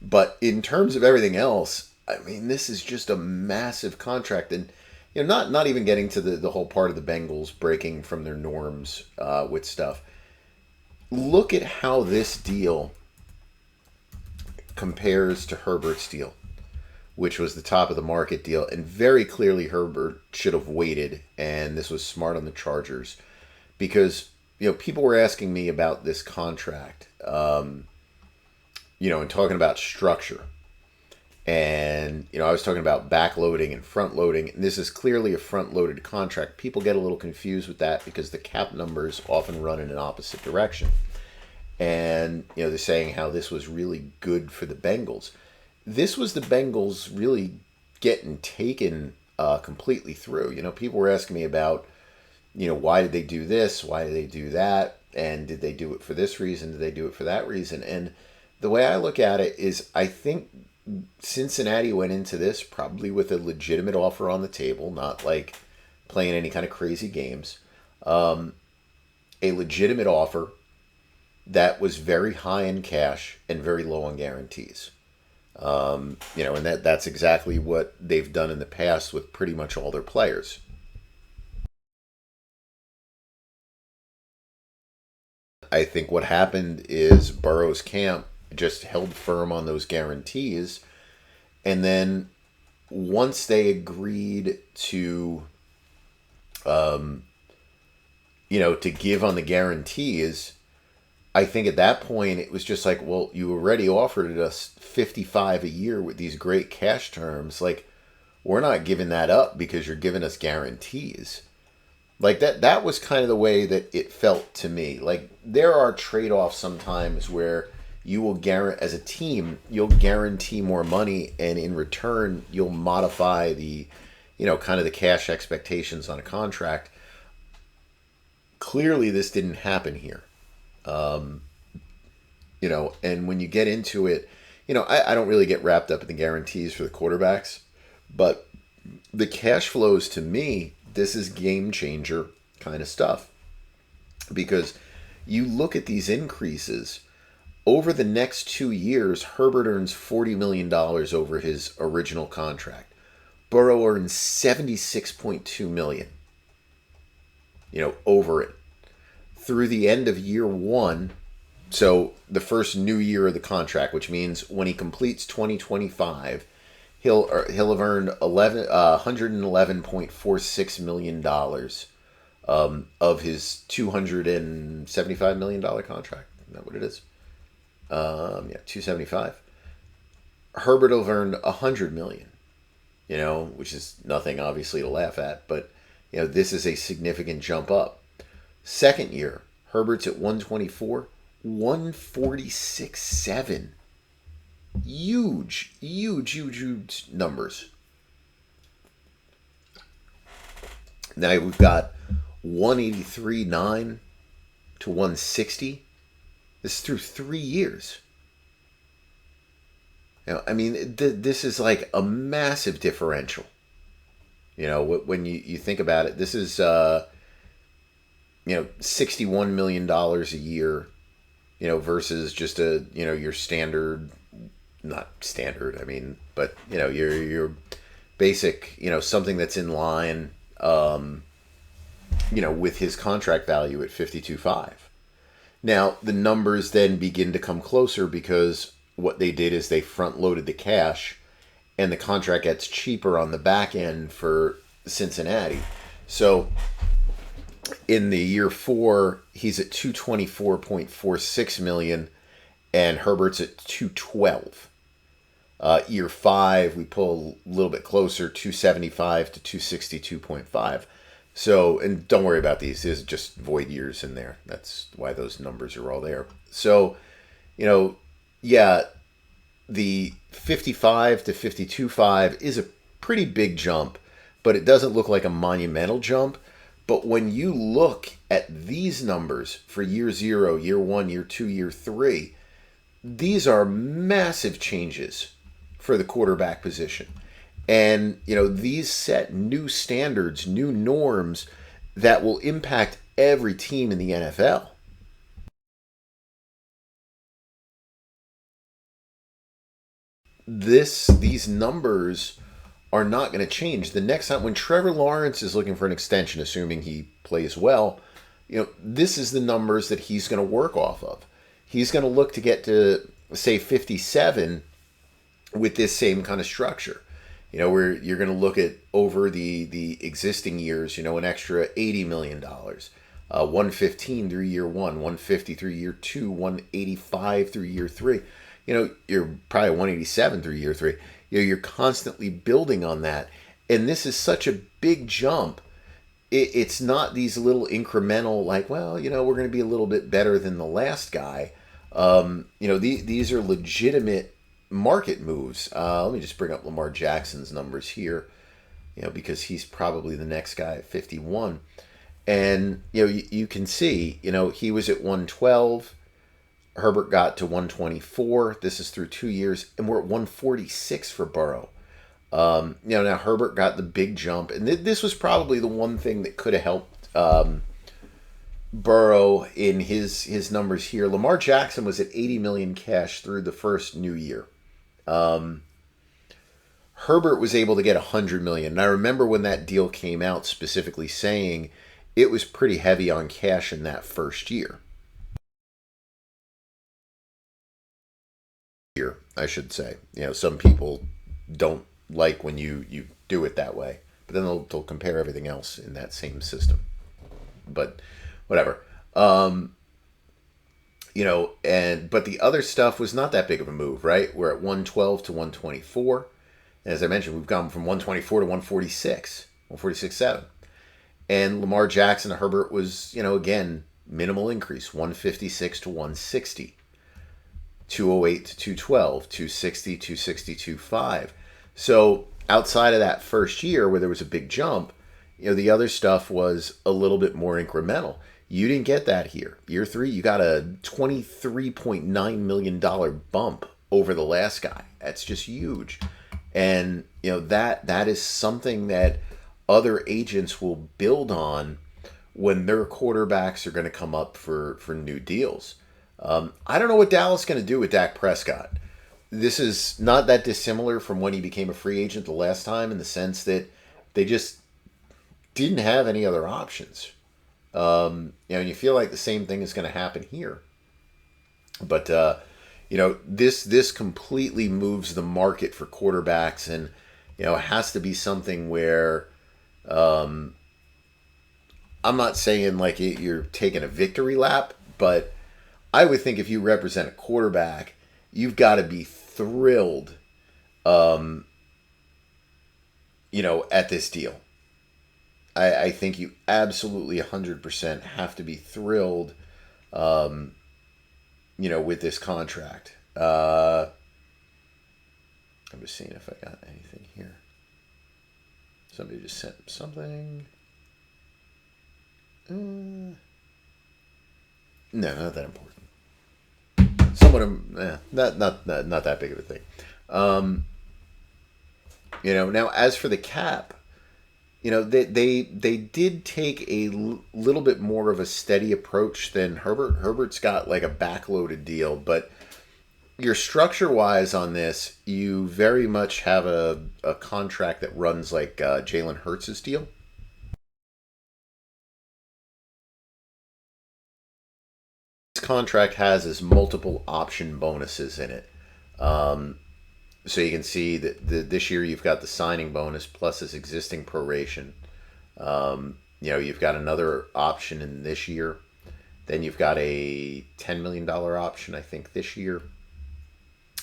Speaker 1: But in terms of everything else, I mean, this is just a massive contract. And, not even getting to the whole part of the Bengals breaking from their norms with stuff. Look at how this deal compares to Herbert's deal, which was the top of the market deal. And very clearly Herbert should have waited, and this was smart on the Chargers. Because, people were asking me about this contract. And talking about structure. And, I was talking about backloading and front loading. And this is clearly a front loaded contract. People get a little confused with that because the cap numbers often run in an opposite direction. And, they're saying how this was really good for the Bengals. This was the Bengals really getting taken completely through. People were asking me about, why did they do this? Why did they do that? And did they do it for this reason? Did they do it for that reason? And the way I look at it is I think Cincinnati went into this probably with a legitimate offer on the table, not like playing any kind of crazy games. A legitimate offer that was very high in cash and very low on guarantees. And that's exactly what they've done in the past with pretty much all their players. I think what happened is Burrow's camp just held firm on those guarantees, and then once they agreed to, to give on the guarantees, I think at that point it was just like, well, you already offered us 55 a year with these great cash terms. Like, we're not giving that up because you're giving us guarantees. Like that was kind of the way that it felt to me. Like, there are trade-offs sometimes where you will guarantee, as a team, you'll guarantee more money, and in return you'll modify the, kind of the cash expectations on a contract. Clearly this didn't happen here. And when you get into it, I don't really get wrapped up in the guarantees for the quarterbacks, but the cash flows, to me, this is game changer kind of stuff, because you look at these increases over the next 2 years. Herbert earns $40 million over his original contract. Burrow earns $76.2 million, over it through the end of year one. So the first new year of the contract, which means when he completes 2025, he'll have earned $111.46 million of his $275 million contract. Isn't that what it is? $275. Herbert will have earned $100 million, which is nothing obviously to laugh at, but this is a significant jump up. Second year, Herbert's at 124, 146.7. Huge numbers. Now we've got 183.9 to 160. This is through 3 years. This is like a massive differential. When you think about it, this is $61 million a year, versus just your standard, not standard, but your basic, something that's in line, with his contract value at 52.5. Now the numbers then begin to come closer, because what they did is they front loaded the cash, and the contract gets cheaper on the back end for Cincinnati. So in the year 4, he's at $224.46 million, and Herbert's at $212. Year 5, we pull a little bit closer, $275 to $262.5. So, and don't worry about these. There's just void years in there. That's why those numbers are all there. So, the 55 to 52.5 is a pretty big jump, but it doesn't look like a monumental jump. But when you look at these numbers for year 0, year 1, year 2, year 3, these are massive changes for the quarterback position. And, these set new standards, new norms that will impact every team in the NFL. These numbers are not going to change. The next time when Trevor Lawrence is looking for an extension, assuming he plays well, this is the numbers that he's going to work off of. He's going to look to get to, say, 57 with this same kind of structure. Where you're going to look at over the existing years, an extra $80 million, 115 through year 1, 150 through year 2, 185 through year 3. You're probably 187 through year 3. You're constantly building on that. And this is such a big jump. It's not these little incremental, like, well, we're going to be a little bit better than the last guy. These are legitimate market moves. Let me just bring up Lamar Jackson's numbers here, because he's probably the next guy at 51. And, you can see, he was at 112. Herbert got to 124. This is through 2 years, and we're at 146 for Burrow. Now Herbert got the big jump, and this was probably the one thing that could have helped Burrow in his numbers here. Lamar Jackson was at 80 million cash through the first new year. Herbert was able to get 100 million. And I remember when that deal came out specifically saying it was pretty heavy on cash in that first year. I should say. Some people don't like when you do it that way. But then they'll compare everything else in that same system. But whatever. But the other stuff was not that big of a move, right? We're at 112 to 124. And as I mentioned, we've gone from 124 to 146, 146.7. And Lamar Jackson and Herbert was, again, minimal increase, 156 to 160. 208 to 212, 260, 260, 205. So outside of that first year where there was a big jump, the other stuff was a little bit more incremental. You didn't get that here. Year 3, you got a $23.9 million bump over the last guy. That's just huge. And, that is something that other agents will build on when their quarterbacks are going to come up for new deals. I don't know what Dallas is going to do with Dak Prescott. This is not that dissimilar from when he became a free agent the last time in the sense that they just didn't have any other options. And you feel like the same thing is going to happen here. But, this completely moves the market for quarterbacks, and, it has to be something where I'm not saying like you're taking a victory lap, but I would think if you represent a quarterback, you've got to be thrilled, at this deal. I think you absolutely 100% have to be thrilled, with this contract. I'm just seeing if I got anything here. Somebody just sent something. No, not that important. Somewhat, not that big of a thing. Now as for the cap, they did take a little bit more of a steady approach than Herbert. Herbert's got like a backloaded deal, but your structure-wise on this, you very much have a contract that runs like Jalen Hurts' deal. This contract has is multiple option bonuses in it. So you can see that this year you've got the signing bonus plus his existing proration. You've got another option in this year. Then you've got a $10 million option, I think, this year.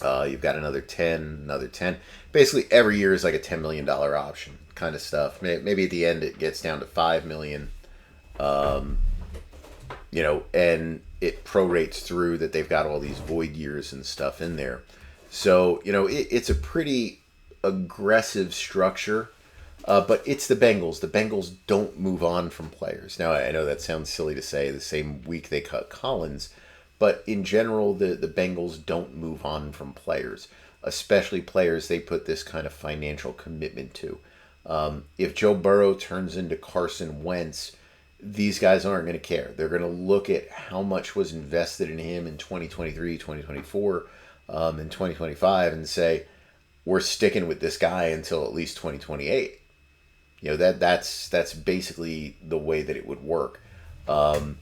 Speaker 1: You've got another 10, another 10. Basically, every year is like a $10 million option kind of stuff. Maybe at the end it gets down to $5 million. And it prorates through that they've got all these void years and stuff in there. So, it's a pretty aggressive structure, but it's the Bengals. The Bengals don't move on from players. Now, I know that sounds silly to say the same week they cut Collins, but in general, the Bengals don't move on from players, especially players they put this kind of financial commitment to. If Joe Burrow turns into Carson Wentz, these guys aren't going to care. They're going to look at how much was invested in him in 2023, 2024, in 2025 and say, we're sticking with this guy until at least 2028. That's basically the way that it would work. The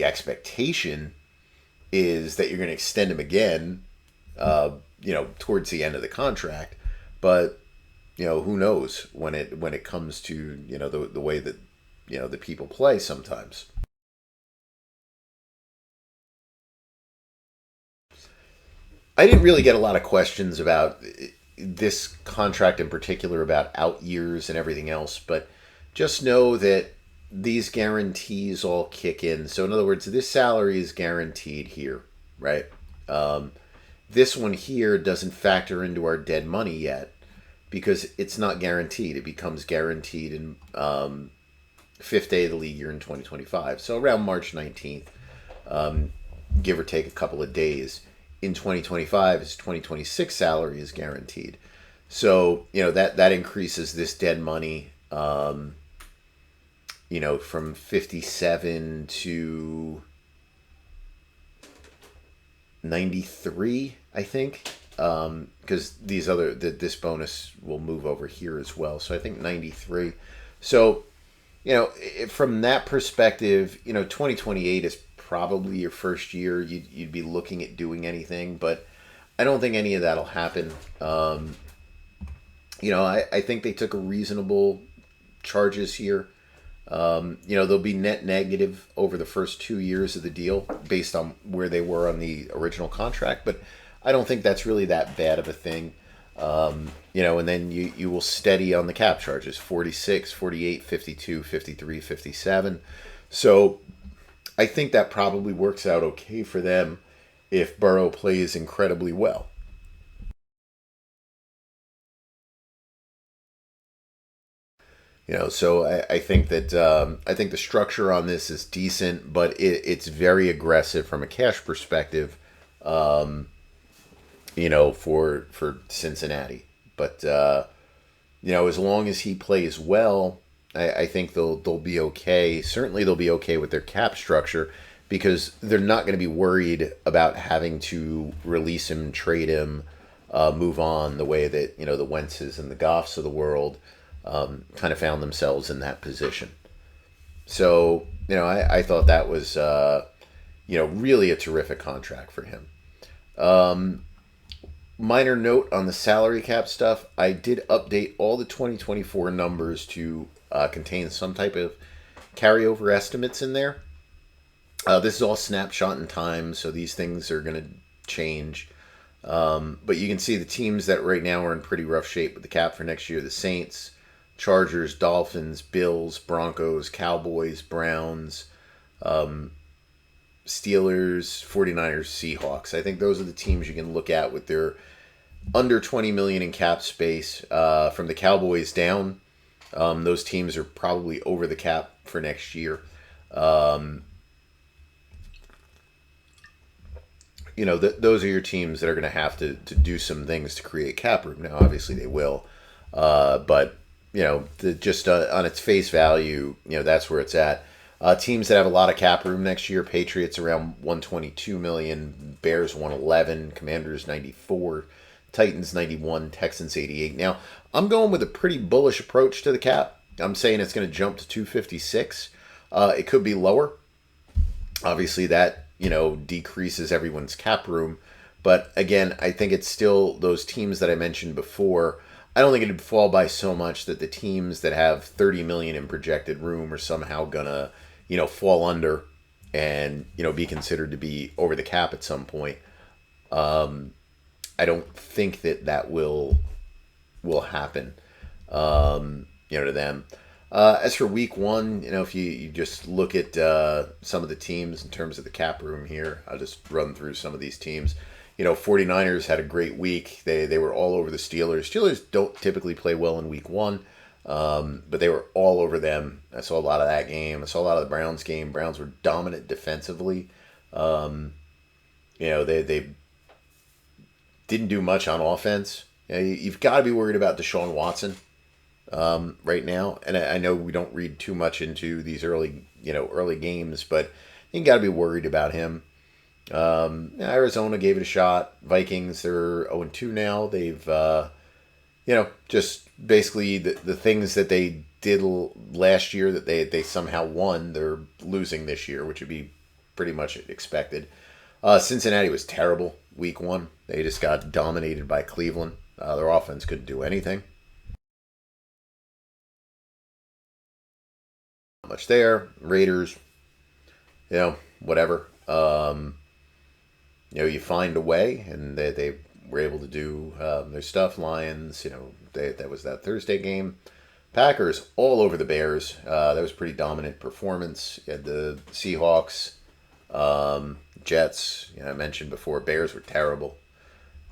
Speaker 1: expectation is that you're going to extend him again, towards the end of the contract. But, who knows when it comes to, the way that, the people play sometimes. I didn't really get a lot of questions about this contract in particular, about out years and everything else, but just know that these guarantees all kick in. So in other words, this salary is guaranteed here, right? This one here doesn't factor into our dead money yet because it's not guaranteed. It becomes guaranteed in fifth day of the league year in 2025. So around March 19th, give or take a couple of days. In 2025, his 2026 salary is guaranteed. So, that increases this dead money, from 57 to 93, I think, because this bonus will move over here as well. So I think 93. So, from that perspective, 2028 is probably your first year you'd be looking at doing anything, but I don't think any of that'll happen. I think they took a reasonable charges here. They'll be net negative over the first 2 years of the deal based on where they were on the original contract, but I don't think that's really that bad of a thing. And then you will steady on the cap charges, 46, 48, 52, 53, 57. So I think that probably works out okay for them if Burrow plays incredibly well. So I think that I think the structure on this is decent, but it's very aggressive from a cash perspective. For Cincinnati. But as long as he plays well, I think they'll be okay. Certainly, they'll be okay with their cap structure because they're not going to be worried about having to release him, trade him, move on the way that the Wentzes and the Goffs of the world kind of found themselves in that position. So I thought that was really a terrific contract for him. Minor note on the salary cap stuff, I did update all the 2024 numbers to contain some type of carryover estimates in there. This is all snapshot in time, so these things are going to change. But you can see the teams that right now are in pretty rough shape with the cap for next year: the Saints, Chargers, Dolphins, Bills, Broncos, Cowboys, Browns, Steelers, 49ers, Seahawks. I think those are the teams you can look at with their under $20 million in cap space. From the Cowboys down, those teams are probably over the cap for next year. Those are your teams that are going to have to do some things to create cap room. Now, obviously they will. But, just on its face value, that's where it's at. Teams that have a lot of cap room next year: Patriots around 122 million, Bears 111, Commanders 94, Titans 91, Texans 88. Now, I'm going with a pretty bullish approach to the cap. I'm saying it's going to jump to 256. It could be lower. Obviously, that decreases everyone's cap room. But again, I think it's still those teams that I mentioned before. I don't think it'd fall by so much that the teams that have 30 million in projected room are somehow gonna fall under and be considered to be over the cap at some point. I don't think that will happen to them. As for week one, if you just look at some of the teams in terms of the cap room here, I'll just run through some of these teams. 49ers had a great week. They were all over the Steelers. Steelers don't typically play well in week one, but they were all over them. I saw a lot of that game. I saw a lot of the Browns game. Browns were dominant defensively. They didn't do much on offense. You've got to be worried about Deshaun Watson right now. And I know we don't read too much into these early games, but you got to be worried about him. Arizona gave it a shot. Vikings, they're 0-2 now. They've, just basically the things that they did last year that they somehow won, they're losing this year, which would be pretty much expected. Cincinnati was terrible week one. They just got dominated by Cleveland. Their offense couldn't do anything. Not much there. Raiders, whatever. You find a way, and they were able to do their stuff. Lions, that was that Thursday game. Packers all over the Bears. That was a pretty dominant performance. You had the Seahawks, Jets. I mentioned before, Bears were terrible.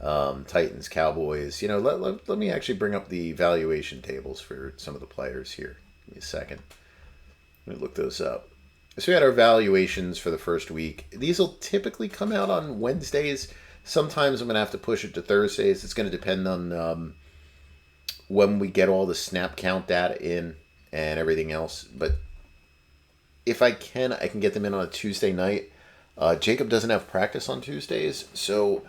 Speaker 1: Titans, Cowboys. Let me actually bring up the valuation tables for some of the players here. Give me a second. Let me look those up. So we had our valuations for the first week. These will typically come out on Wednesdays. Sometimes I'm going to have to push it to Thursdays. It's going to depend on when we get all the snap count data in and everything else. But if I can get them in on a Tuesday night. Jacob doesn't have practice on Tuesdays, so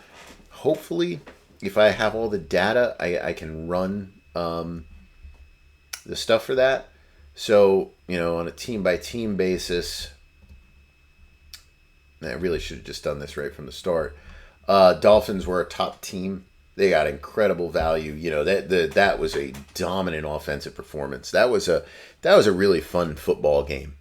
Speaker 1: hopefully, if I have all the data, I can run the stuff for that. So, on a team-by-team basis, I really should have just done this right from the start. Dolphins were a top team. They got incredible value. That was a dominant offensive performance. That was a really fun football game.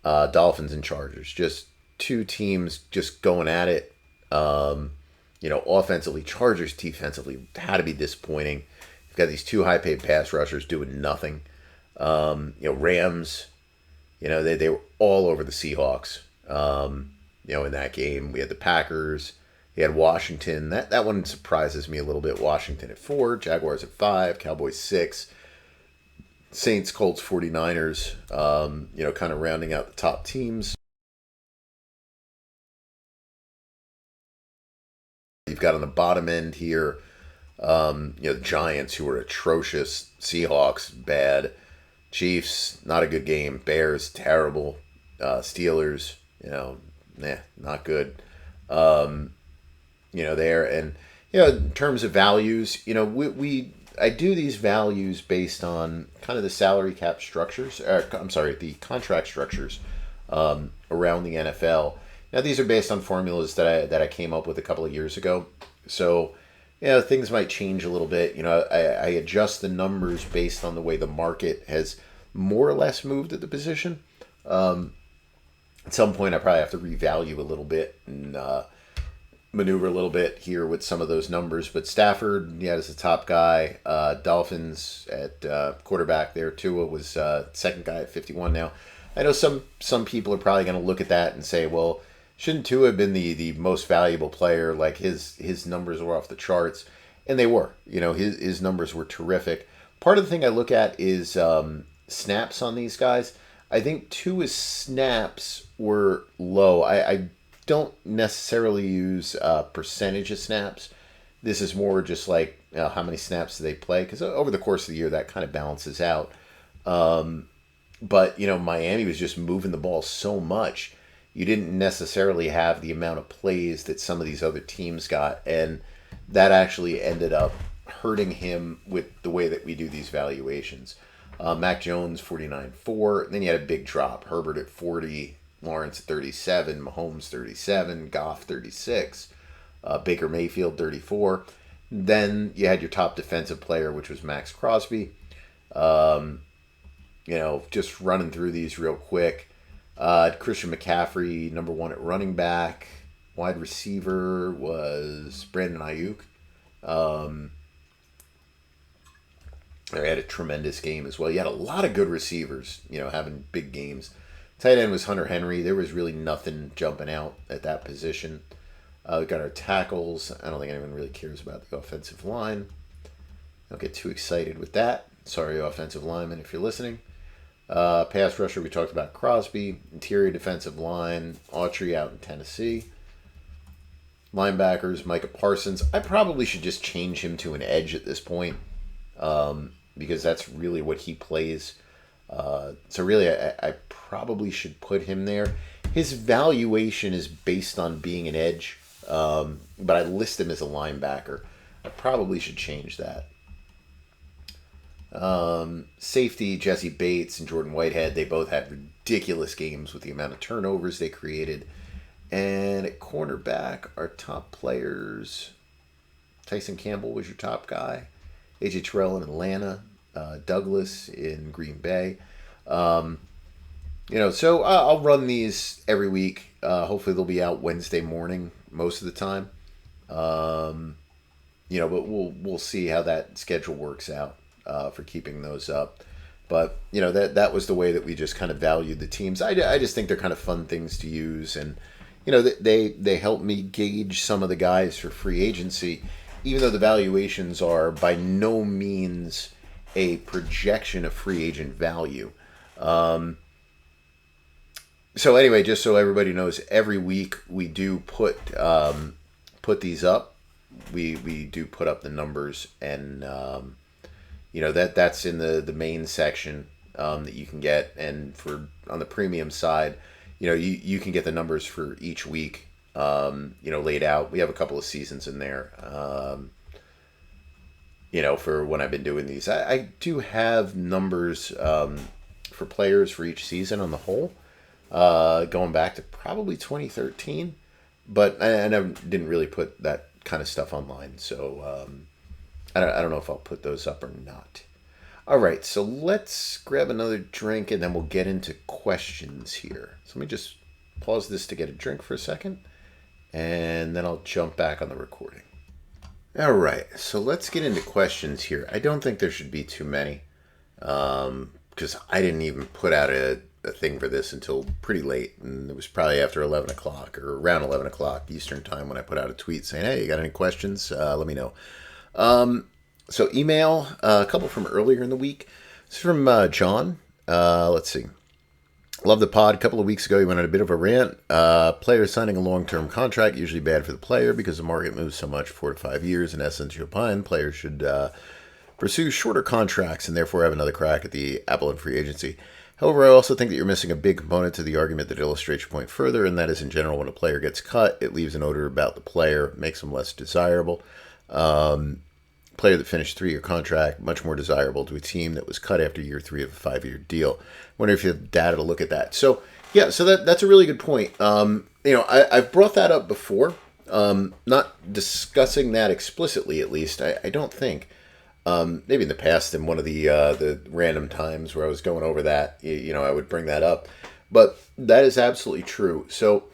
Speaker 1: Dolphins and Chargers, just two teams just going at it. Offensively, Chargers defensively had to be disappointing. You've got these two high-paid pass rushers doing nothing. Rams, they were all over the Seahawks. In that game, we had the Packers. You had Washington. That one surprises me a little bit. Washington at 4, Jaguars at 5, Cowboys 6, Saints, Colts, 49ers, kind of rounding out the top teams. You've got on the bottom end here, the Giants, who were atrocious, Seahawks, bad, Chiefs, not a good game, Bears, terrible, Steelers, not good. There. And, in terms of values, I do these values based on kind of the salary cap structures, the contract structures around the NFL. Now, these are based on formulas that I came up with a couple of years ago. So, things might change a little bit. I adjust the numbers based on the way the market has more or less moved at the position. At some point, I probably have to revalue a little bit and maneuver a little bit here with some of those numbers. But Stafford, is the top guy. Dolphins at quarterback there. Tua was second guy at 51 now. I know some people are probably going to look at that and say, well, shouldn't Tua have been the most valuable player? Like his numbers were off the charts. And they were. His numbers were terrific. Part of the thing I look at is snaps on these guys. I think Tua's snaps were low. I don't necessarily use percentage of snaps. This is more just like how many snaps do they play, because over the course of the year that kind of balances out. But Miami was just moving the ball so much, you didn't necessarily have the amount of plays that some of these other teams got, and that actually ended up hurting him with the way that we do these valuations. Mac Jones 49.4, then you had a big drop. Herbert at 40. Lawrence 37, Mahomes 37, Goff 36, Baker Mayfield 34. Then you had your top defensive player, which was Max Crosby. Just running through these real quick. Christian McCaffrey, number 1 at running back. Wide receiver was Brandon Ayuk. They had a tremendous game as well. You had a lot of good receivers, having big games. Tight end was Hunter Henry. There was really nothing jumping out at that position. We got our tackles. I don't think anyone really cares about the offensive line. Don't get too excited with that. Sorry, offensive lineman, if you're listening. Pass rusher, we talked about Crosby. Interior defensive line, Autry out in Tennessee. Linebackers, Micah Parsons. I probably should just change him to an edge at this point, because that's really what he plays. So really, I probably should put him there. His valuation is based on being an edge, but I list him as a linebacker. I probably should change that. Safety, Jesse Bates and Jordan Whitehead, they both had ridiculous games with the amount of turnovers they created. And at cornerback, our top players, Tyson Campbell was your top guy. AJ Terrell in Atlanta. Douglas in Green Bay. So I'll run these every week. Hopefully they'll be out Wednesday morning most of the time. But we'll see how that schedule works out for keeping those up. But that was the way that we just kind of valued the teams. I just think they're kind of fun things to use, and they help me gauge some of the guys for free agency, even though the valuations are by no means a projection of free agent value. So anyway, just so everybody knows, every week we do put these up. We do put up the numbers, and that's in the main section. that you can get, and for on the premium side, you can get the numbers for each week, laid out. We have a couple of seasons in there. For when I've been doing these, I do have numbers for players for each season on the whole, going back to probably 2013, but I didn't really put that kind of stuff online, so I don't know if I'll put those up or not. All right, so let's grab another drink and then we'll get into questions here. So let me just pause this to get a drink for a second, and then I'll jump back on the recording. All right, so let's get into questions here. I don't think there should be too many, because I didn't even put out a thing for this until pretty late, and it was probably after 11 o'clock or around 11 o'clock Eastern time when I put out a tweet saying, hey, you got any questions? Let me know. So email, a couple from earlier in the week. This is from John. Let's see. Love the pod. A couple of weeks ago, you went on a bit of a rant. Player signing a long-term contract, usually bad for the player because the market moves so much, 4 to 5 years. In essence, you opine players should pursue shorter contracts and therefore have another crack at the apple in free agency. However, I also think that you're missing a big component to the argument that illustrates your point further, and that is, in general, when a player gets cut, it leaves an odor about the player, makes them less desirable. Player that finished 3-year contract, much more desirable to a team that was cut after year 3 of a 5-year deal. Wonder if you have data to look at that. So, yeah, so that's a really good point. I've brought that up before, not discussing that explicitly, at least. I don't think. Maybe in the past, in one of the random times where I was going over that, I would bring that up. But that is absolutely true. So,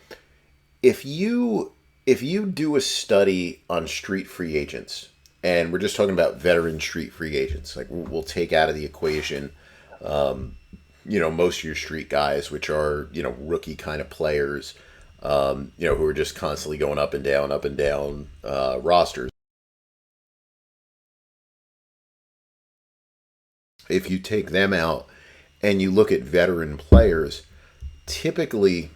Speaker 1: if you do a study on street free agents, and we're just talking about veteran street free agents, like we'll take out of the equation, most of your street guys, which are, rookie kind of players, who are just constantly going up and down rosters. If you take them out and you look at veteran players, typically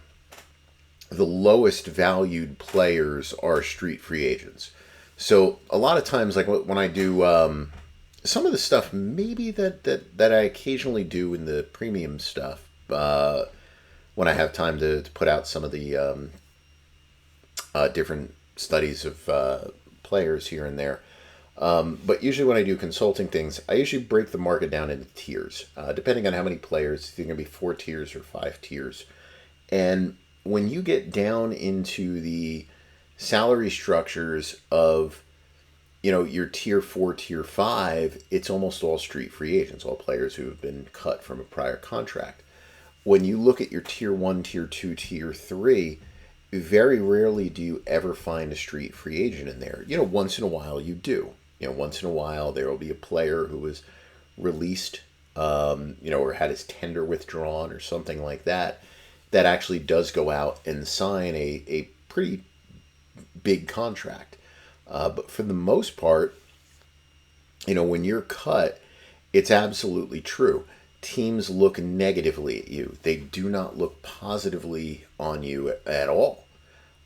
Speaker 1: the lowest valued players are street free agents. So a lot of times, like when I do some of the stuff, maybe that I occasionally do in the premium stuff, when I have time to put out some of the different studies of players here and there. But usually when I do consulting things, I usually break the market down into tiers, depending on how many players. It's going to be 4 tiers or 5 tiers. And when you get down into the salary structures of, your tier 4, tier 5, it's almost all street free agents, all players who have been cut from a prior contract. When you look at your tier 1, tier 2, tier 3, very rarely do you ever find a street free agent in there. Once in a while you do. Once in a while there will be a player who was released, or had his tender withdrawn or something like that, that actually does go out and sign a pretty big contract. But for the most part, when you're cut, it's absolutely true. Teams look negatively at you. They do not look positively on you at all.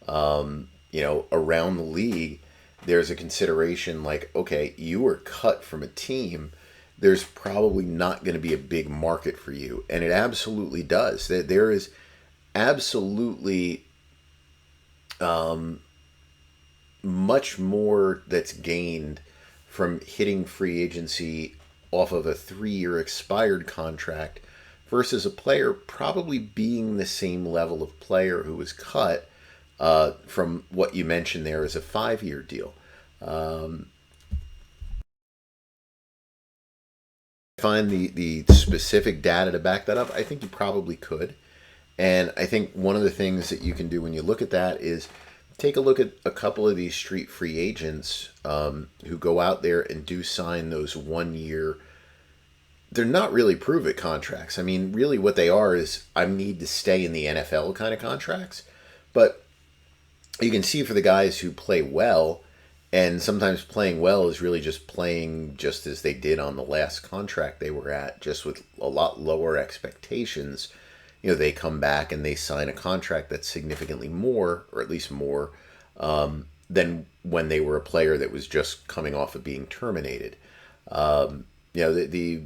Speaker 1: Around the league, there's a consideration like, okay, you were cut from a team. There's probably not going to be a big market for you. And it absolutely does. There is absolutely much more that's gained from hitting free agency off of a 3-year expired contract versus a player probably being the same level of player who was cut from what you mentioned there as a 5-year deal. Find the specific data to back that up. I think you probably could. And I think one of the things that you can do when you look at that is take a look at a couple of these street free agents who go out there and do sign those 1-year. They're not really prove-it contracts. I mean, really what they are is I need to stay in the NFL kind of contracts. But you can see for the guys who play well, and sometimes playing well is really just playing just as they did on the last contract they were at, just with a lot lower expectations. They come back and they sign a contract that's significantly more, or at least more, than when they were a player that was just coming off of being terminated. The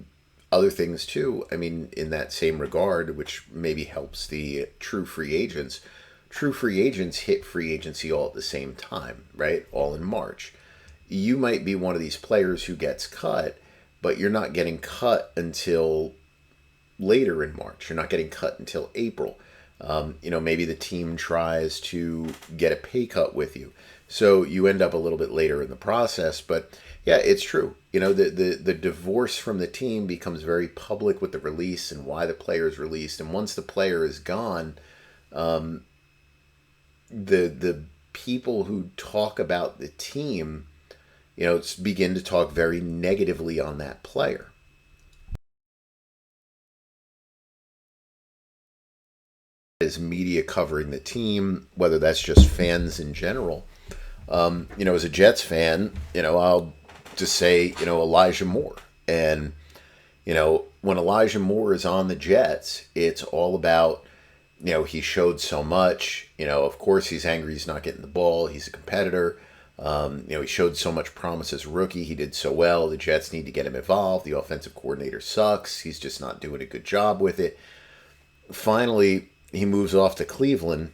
Speaker 1: other things too. I mean, in that same regard, which maybe helps the true free agents. True free agents hit free agency all at the same time, right? All in March. You might be one of these players who gets cut, but you're not getting cut until later in March. You're not getting cut until April. Maybe the team tries to get a pay cut with you. So you end up a little bit later in the process. But yeah, it's true. The divorce from the team becomes very public with the release and why the player is released. And once the player is gone, the people who talk about the team, begin to talk very negatively on that player. As media covering the team, whether that's just fans in general. As a Jets fan, I'll just say, Elijah Moore. And, when Elijah Moore is on the Jets, it's all about, he showed so much. Of course, he's angry he's not getting the ball. He's a competitor. He showed so much promise as a rookie. He did so well. The Jets need to get him involved. The offensive coordinator sucks. He's just not doing a good job with it. Finally, he moves off to Cleveland,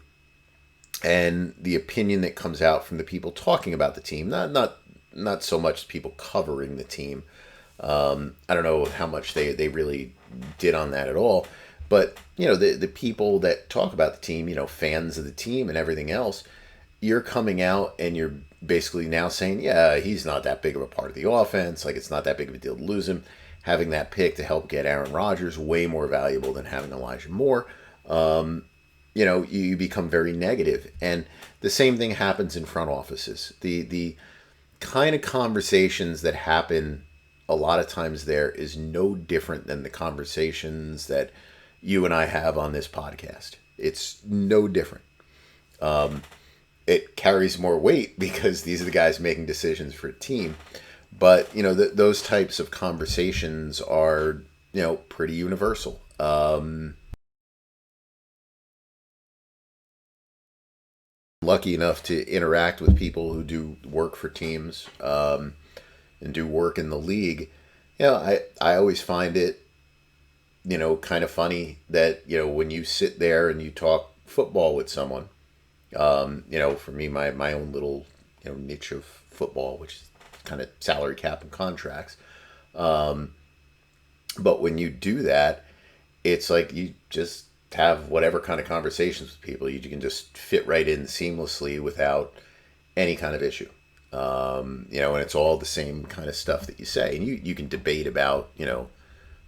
Speaker 1: and the opinion that comes out from the people talking about the team, not so much people covering the team. I don't know how much they really did on that at all. But, the people that talk about the team, fans of the team and everything else, you're coming out and you're basically now saying, yeah, he's not that big of a part of the offense. Like, it's not that big of a deal to lose him. Having that pick to help get Aaron Rodgers, way more valuable than having Elijah Moore. You become very negative. And the same thing happens in front offices. The kind of conversations that happen a lot of times there is no different than the conversations that you and I have on this podcast. It's no different. It carries more weight because these are the guys making decisions for a team. But, those types of conversations are, pretty universal. Lucky enough to interact with people who do work for teams and do work in the league. I always find it, kind of funny that, when you sit there and you talk football with someone, for me, my own little, niche of football, which is kind of salary cap and contracts. But when you do that, it's like you just have whatever kind of conversations with people. You can just fit right in seamlessly without any kind of issue. And it's all the same kind of stuff that you say. And you can debate about,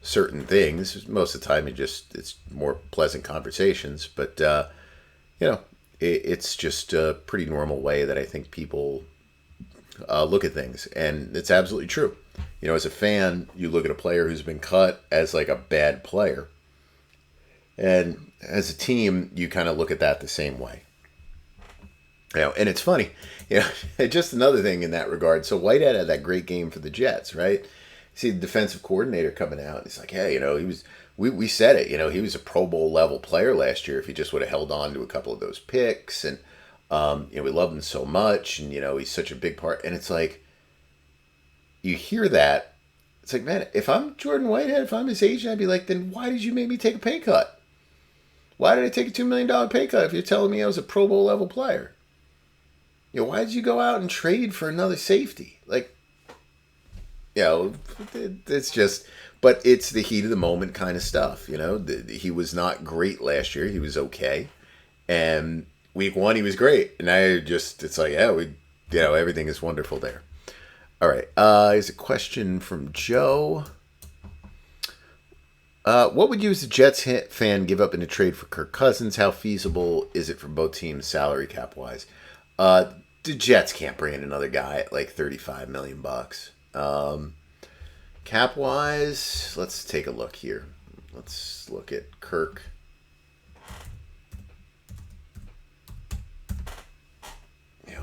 Speaker 1: certain things. Most of the time, it's more pleasant conversations. But, it's just a pretty normal way that I think people look at things. And it's absolutely true. As a fan, you look at a player who's been cut as like a bad player. And as a team, you kind of look at that the same way. And it's funny, just another thing in that regard. So Whitehead had that great game for the Jets, right? See the defensive coordinator coming out, and he's like, hey, we said it, he was a Pro Bowl level player last year if he just would have held on to a couple of those picks. And, we love him so much, and, he's such a big part. And it's like, you hear that, it's like, man, if I'm Jordan Whitehead, if I'm his agent, I'd be like, then why did you make me take a pay cut? Why did I take a $2 million pay cut if you're telling me I was a Pro Bowl level player? Why did you go out and trade for another safety? Like, it's just, but it's the heat of the moment kind of stuff. He was not great last year. He was okay. And week one, he was great. And it's like, everything is wonderful there. All right. Here's a question from Joe. What would you as a Jets fan give up in a trade for Kirk Cousins? How feasible is it for both teams salary cap wise? The Jets can't bring in another guy at like $35 million. Cap wise, let's take a look here. Let's look at Kirk.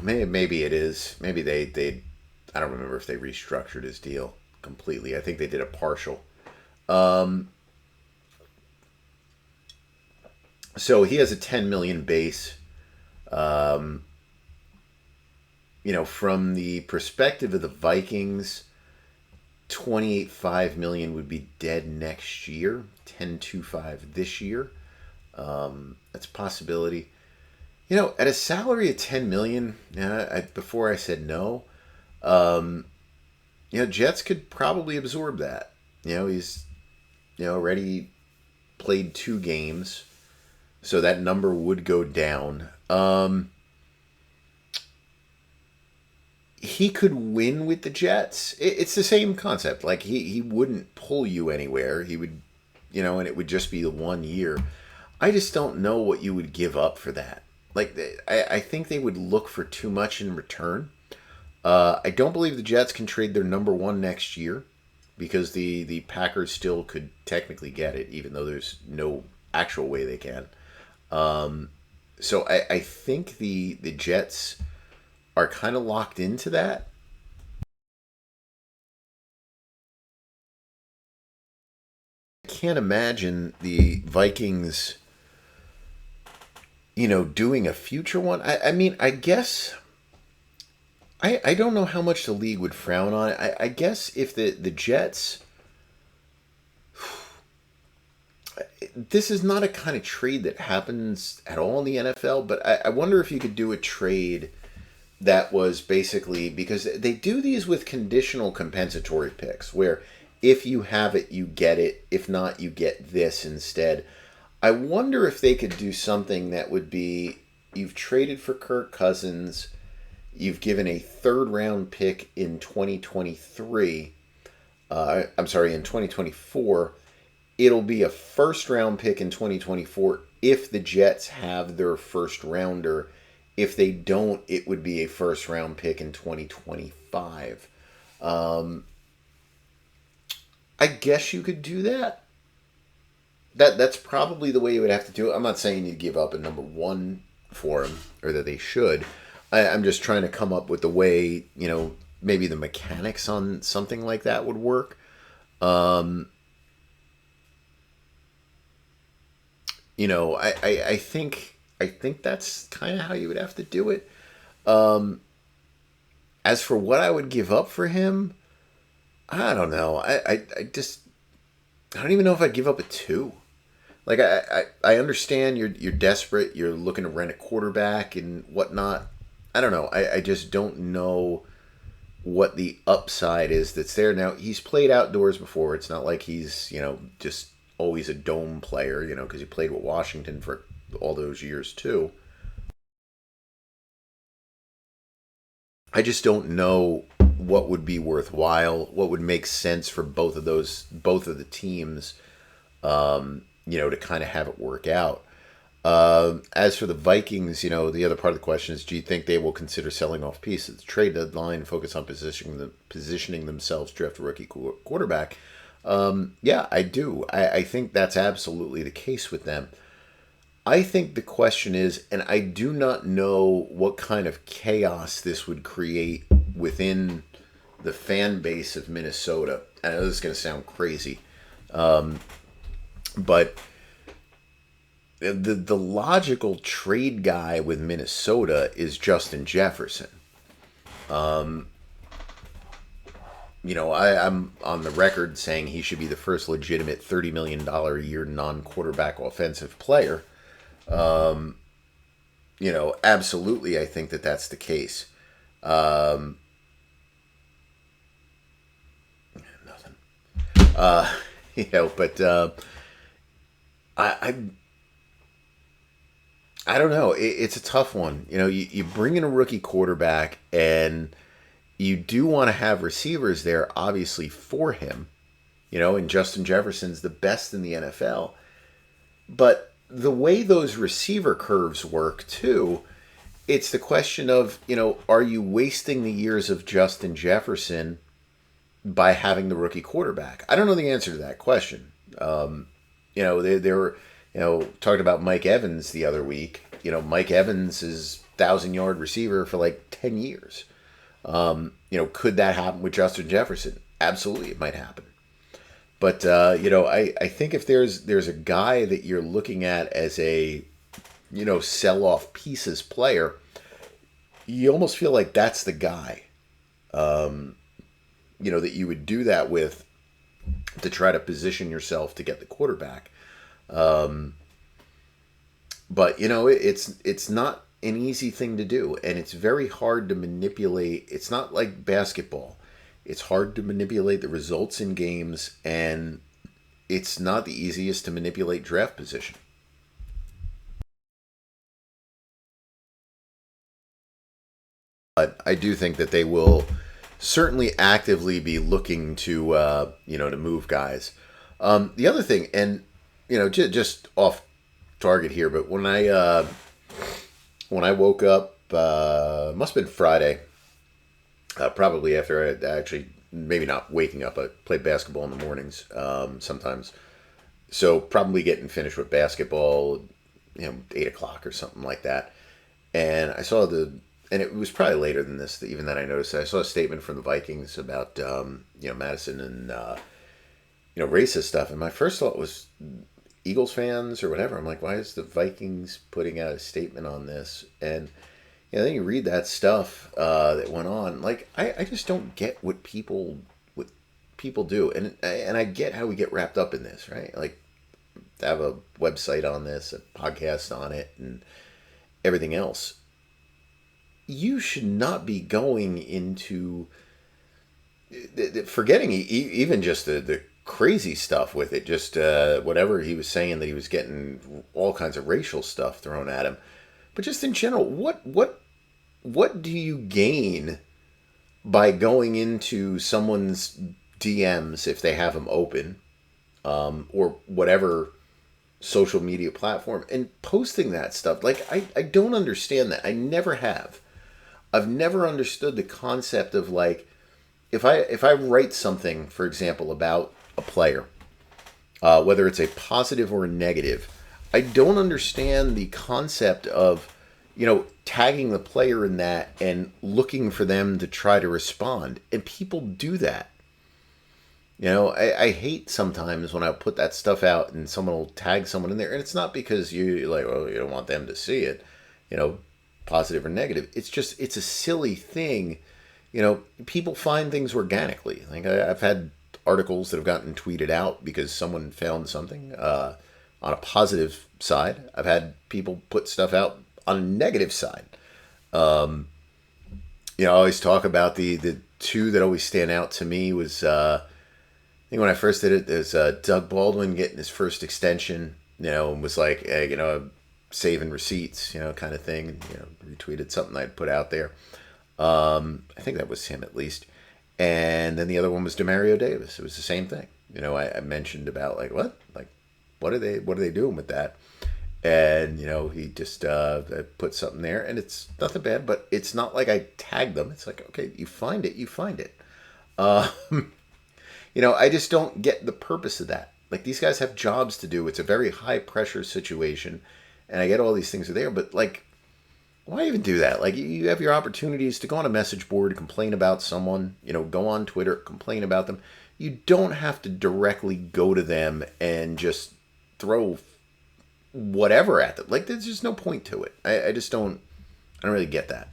Speaker 1: Maybe it is. Maybe they I don't remember if they restructured his deal completely. I think they did a partial. So he has a $10 million base. From the perspective of the Vikings, $28.5 million would be dead next year. 10.25 this year. That's a possibility. At a salary of 10 million, before I said no, Jets could probably absorb that. He's already played 2 games, so that number would go down. He could win with the Jets. It's the same concept. Like he wouldn't pull you anywhere. He would, and it would just be the 1 year. I just don't know what you would give up for that. Like, I think they would look for too much in return. I don't believe the Jets can trade their number 1 next year because the Packers still could technically get it, even though there's no actual way they can. So I think the Jets are kind of locked into that. I can't imagine the Vikings doing a future one. I mean, I guess I don't know how much the league would frown on it. I guess if the Jets, this is not a kind of trade that happens at all in the NFL, but I wonder if you could do a trade that was basically, because they do these with conditional compensatory picks, where if you have it, you get it. If not, you get this instead. I wonder if they could do something that would be, you've traded for Kirk Cousins, you've given a 3rd round pick in 2023, in 2024, it'll be a 1st round pick in 2024 if the Jets have their 1st rounder. If they don't, it would be a 1st round pick in 2025. I guess you could do that. That's probably the way you would have to do it. I'm not saying you give up a number 1 for him, or that they should. I'm just trying to come up with the way, maybe the mechanics on something like that would work. I think that's kind of how you would have to do it. As for what I would give up for him, I don't know. I don't even know if I'd give up a 2. Like, I understand you're desperate. You're looking to rent a quarterback and whatnot. I don't know. I just don't know what the upside is that's there. Now, he's played outdoors before. It's not like he's, just always a dome player, because he played with Washington for all those years too. I just don't know what would be worthwhile, what would make sense for both of the teams, to kind of have it work out. As for the Vikings, the other part of the question is, do you think they will consider selling off pieces? Trade deadline, focus on positioning themselves, draft a rookie quarterback. Yeah, I do. I think that's absolutely the case with them. I think the question is, and I do not know what kind of chaos this would create within the fan base of Minnesota. I know this is going to sound crazy, but the logical trade guy with Minnesota is Justin Jefferson. I'm on the record saying he should be the first legitimate $30 million a year non-quarterback offensive player. Absolutely, I think that's the case. Nothing. But I don't know. It's a tough one. You bring in a rookie quarterback, and you do want to have receivers there, obviously, for him. And Justin Jefferson's the best in the NFL. But the way those receiver curves work, too, it's the question of, are you wasting the years of Justin Jefferson by having the rookie quarterback? I don't know the answer to that question. They were, talking about Mike Evans the other week. Mike Evans is 1,000-yard receiver for like 10 years. Could that happen with Justin Jefferson? Absolutely, it might happen. But, I think if there's a guy that you're looking at as a, sell-off pieces player, you almost feel like that's the guy. that you would do that with to try to position yourself to get the quarterback. But it's not an easy thing to do, and it's very hard to manipulate. It's not like basketball. It's hard to manipulate the results in games, and it's not the easiest to manipulate draft position. But I do think that they will certainly actively be looking to move guys. The other thing, and just off target here, but when I woke up, must have been Friday, probably after I actually, maybe not waking up, I play basketball in the mornings sometimes. So probably getting finished with basketball, 8 o'clock or something like that. And I saw and it was probably later than this, even that I noticed, I saw a statement from the Vikings about, Madison and, racist stuff. And my first thought was Eagles fans or whatever. I'm like, why is the Vikings putting out a statement on this? And then you read that stuff that went on. Like, I just don't get what people do, and I get how we get wrapped up in this, right? Like, to have a website on this, a podcast on it, and everything else. You should not be going into forgetting even just the crazy stuff with it, just whatever he was saying, that he was getting all kinds of racial stuff thrown at him, but just in general, what do you gain by going into someone's DMs if they have them open, or whatever social media platform, and posting that stuff? Like, I don't understand that. I never have. I've never understood the concept of, like, if I write something, for example, about a player, whether it's a positive or a negative, I don't understand the concept of, tagging the player in that and looking for them to try to respond. And people do that. I hate sometimes when I put that stuff out and someone will tag someone in there, and it's not because you don't want them to see it, positive or negative. It's a silly thing. People find things organically. Like, I've had articles that have gotten tweeted out because someone found something on a positive side. I've had people put stuff out on a negative side. I always talk about the two that always stand out to me was, I think when I first did it, there's Doug Baldwin getting his first extension, and was like, hey, saving receipts, kind of thing, and, retweeted something I'd put out there. I think that was him, at least. And then the other one was Demario Davis. It was the same thing. I mentioned about, like, what are they doing with that? And, he just put something there, and it's nothing bad, but it's not like I tagged them. It's like, okay, you find it. I just don't get the purpose of that. Like, these guys have jobs to do. It's a very high pressure situation, and I get all these things are there, but, like, why even do that? Like, you have your opportunities to go on a message board, complain about someone, go on Twitter, complain about them. You don't have to directly go to them and just throw whatever at them. Like, there's just no point to it. I don't really get that.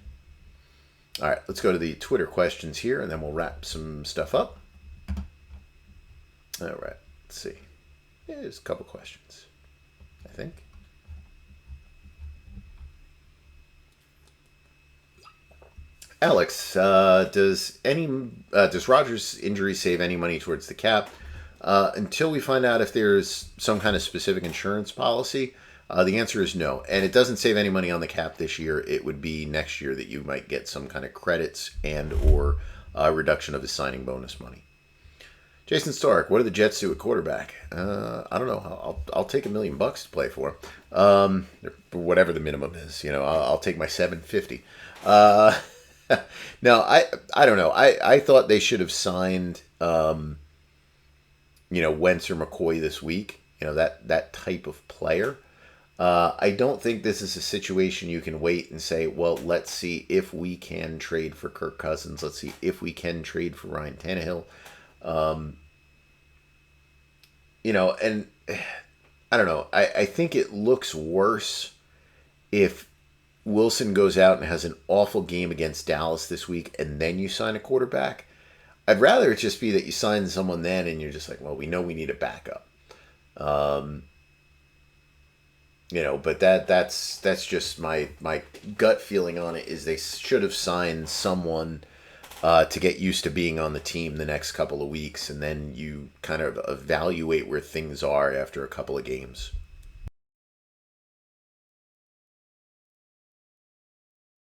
Speaker 1: All right, let's go to the Twitter questions here, and then we'll wrap some stuff up. All right, let's see. Yeah, there's a couple questions, I think. Alex, does Rodgers' injury save any money towards the cap? Until we find out if there's some kind of specific insurance policy, the answer is no. And it doesn't save any money on the cap this year. It would be next year that you might get some kind of credits and or reduction of his signing bonus money. Jason Stark, what do the Jets do at quarterback? I don't know. I'll take $1 million to play for him. Whatever the minimum is, I'll take my $750. No, I don't know. I thought they should have signed, Wentz or McCoy this week. That type of player. I don't think this is a situation you can wait and say, well, let's see if we can trade for Kirk Cousins. Let's see if we can trade for Ryan Tannehill. And I don't know. I think it looks worse if Wilson goes out and has an awful game against Dallas this week and then you sign a quarterback. I'd rather it just be that you sign someone then and you're just like, well, we know we need a backup. But that's just my gut feeling on it is they should have signed someone to get used to being on the team the next couple of weeks, and then you kind of evaluate where things are after a couple of games.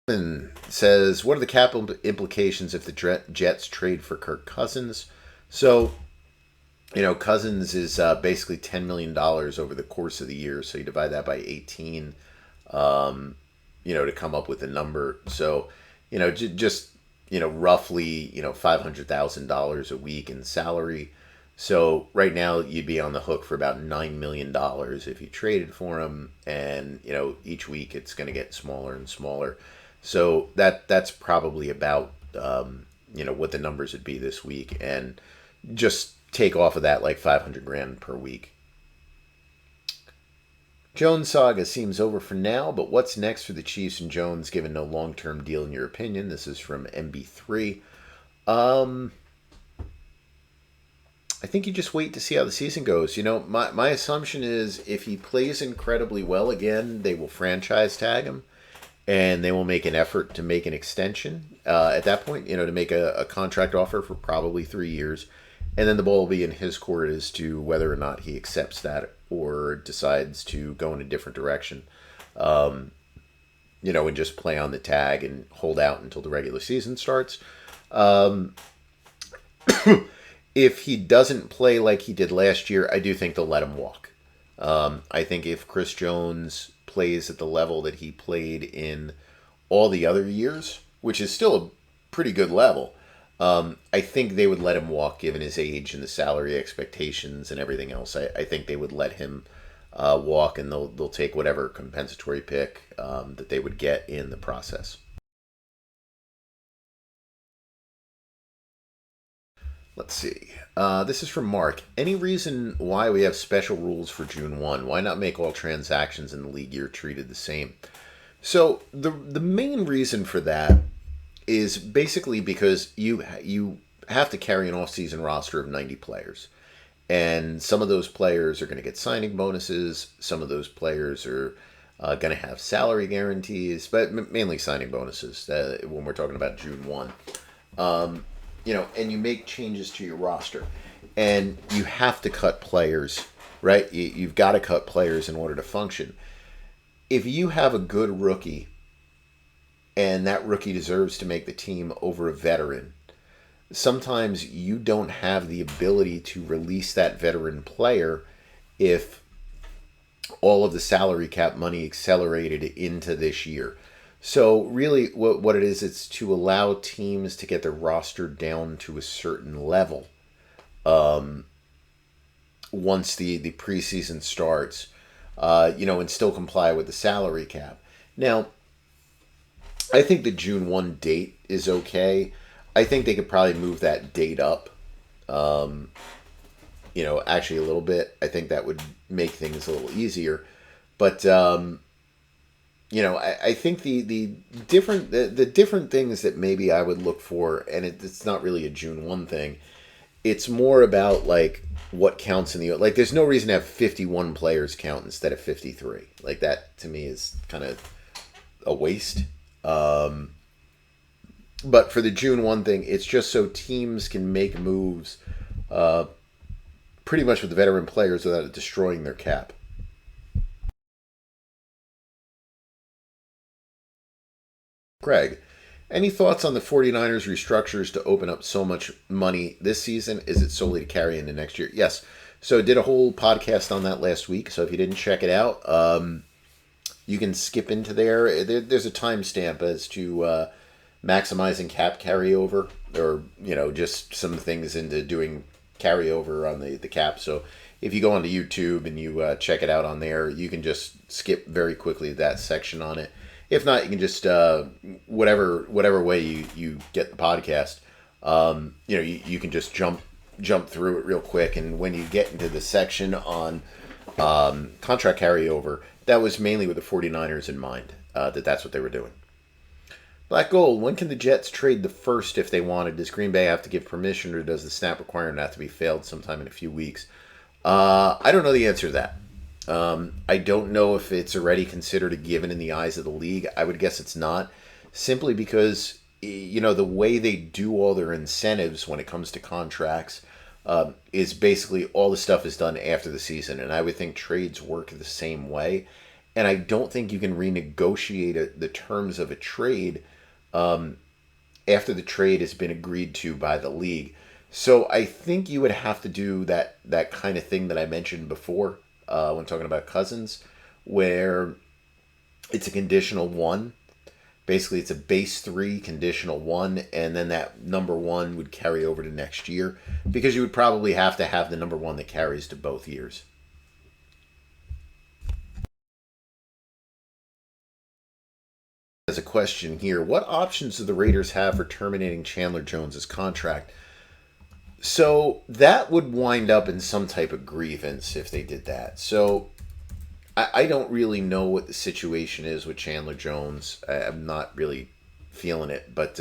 Speaker 1: And says, what are the cap implications if the Jets trade for Kirk Cousins? So, Cousins is basically $10 million over the course of the year. So you divide that by 18, to come up with a number. So, just, roughly, $500,000 a week in salary. So right now you'd be on the hook for about $9 million if you traded for him. And, each week it's going to get smaller and smaller. So that's probably about, what the numbers would be this week. And just take off of that like 500 grand per week. Jones saga seems over for now, but what's next for the Chiefs and Jones given no long-term deal in your opinion? This is from MB3. I think you just wait to see how the season goes. My assumption is if he plays incredibly well again, they will franchise tag him and they will make an effort to make an extension at that point, to make a contract offer for probably 3 years. And then the ball will be in his court as to whether or not he accepts that or decides to go in a different direction, and just play on the tag and hold out until the regular season starts. If he doesn't play like he did last year, I do think they'll let him walk. I think if Chris Jones plays at the level that he played in all the other years, which is still a pretty good level, I think they would let him walk given his age and the salary expectations and everything else. I think they would let him walk, and they'll take whatever compensatory pick that they would get in the process. Let's see. This is from Mark. Any reason why we have special rules for June 1? Why not make all transactions in the league year treated the same? So the main reason for that is basically because you have to carry an off-season roster of 90 players. And some of those players are going to get signing bonuses. Some of those players are going to have salary guarantees, but mainly signing bonuses when we're talking about June 1. And you make changes to your roster. And you have to cut players, right? You've got to cut players in order to function. If you have a good rookie and that rookie deserves to make the team over a veteran, sometimes you don't have the ability to release that veteran player if all of the salary cap money accelerated into this year. So really what it is, it's to allow teams to get their roster down to a certain level once the preseason starts, and still comply with the salary cap. Now, I think the June 1 date is okay. I think they could probably move that date up, actually a little bit. I think that would make things a little easier. But, I think the different things that maybe I would look for, and it's not really a June 1 thing, it's more about, like, what counts in the... Like, there's no reason to have 51 players count instead of 53. Like, that, to me, is kind of a waste. But for the June 1 thing, it's just so teams can make moves pretty much with the veteran players without it destroying their cap. Craig, any thoughts on the 49ers restructures to open up so much money this season? Is it solely to carry into next year? Yes. So I did a whole podcast on that last week. So if you didn't check it out, you can skip into there. There's a timestamp as to maximizing cap carryover, or just some things into doing carryover on the cap. So if you go onto YouTube and you check it out on there, you can just skip very quickly that section on it. If not, you can just whatever way you get the podcast, you can just jump through it real quick. And when you get into the section on contract carryover, that was mainly with the 49ers in mind, that's what they were doing. Black Gold, when can the Jets trade the first if they wanted? Does Green Bay have to give permission, or does the snap requirement have to be failed sometime in a few weeks? I don't know the answer to that. I don't know if it's already considered a given in the eyes of the league. I would guess it's not, simply because the way they do all their incentives when it comes to contracts is basically all the stuff is done after the season, and I would think trades work the same way. And I don't think you can renegotiate the terms of a trade after the trade has been agreed to by the league. So I think you would have to do that kind of thing that I mentioned before when talking about Cousins, where it's a conditional one. Basically, it's a base 3, conditional 1, and then that number 1 would carry over to next year, because you would probably have to have the number 1 that carries to both years. As a question here, what options do the Raiders have for terminating Chandler Jones's contract? So that would wind up in some type of grievance if they did that. So I don't really know what the situation is with Chandler Jones. I'm not really feeling it. But,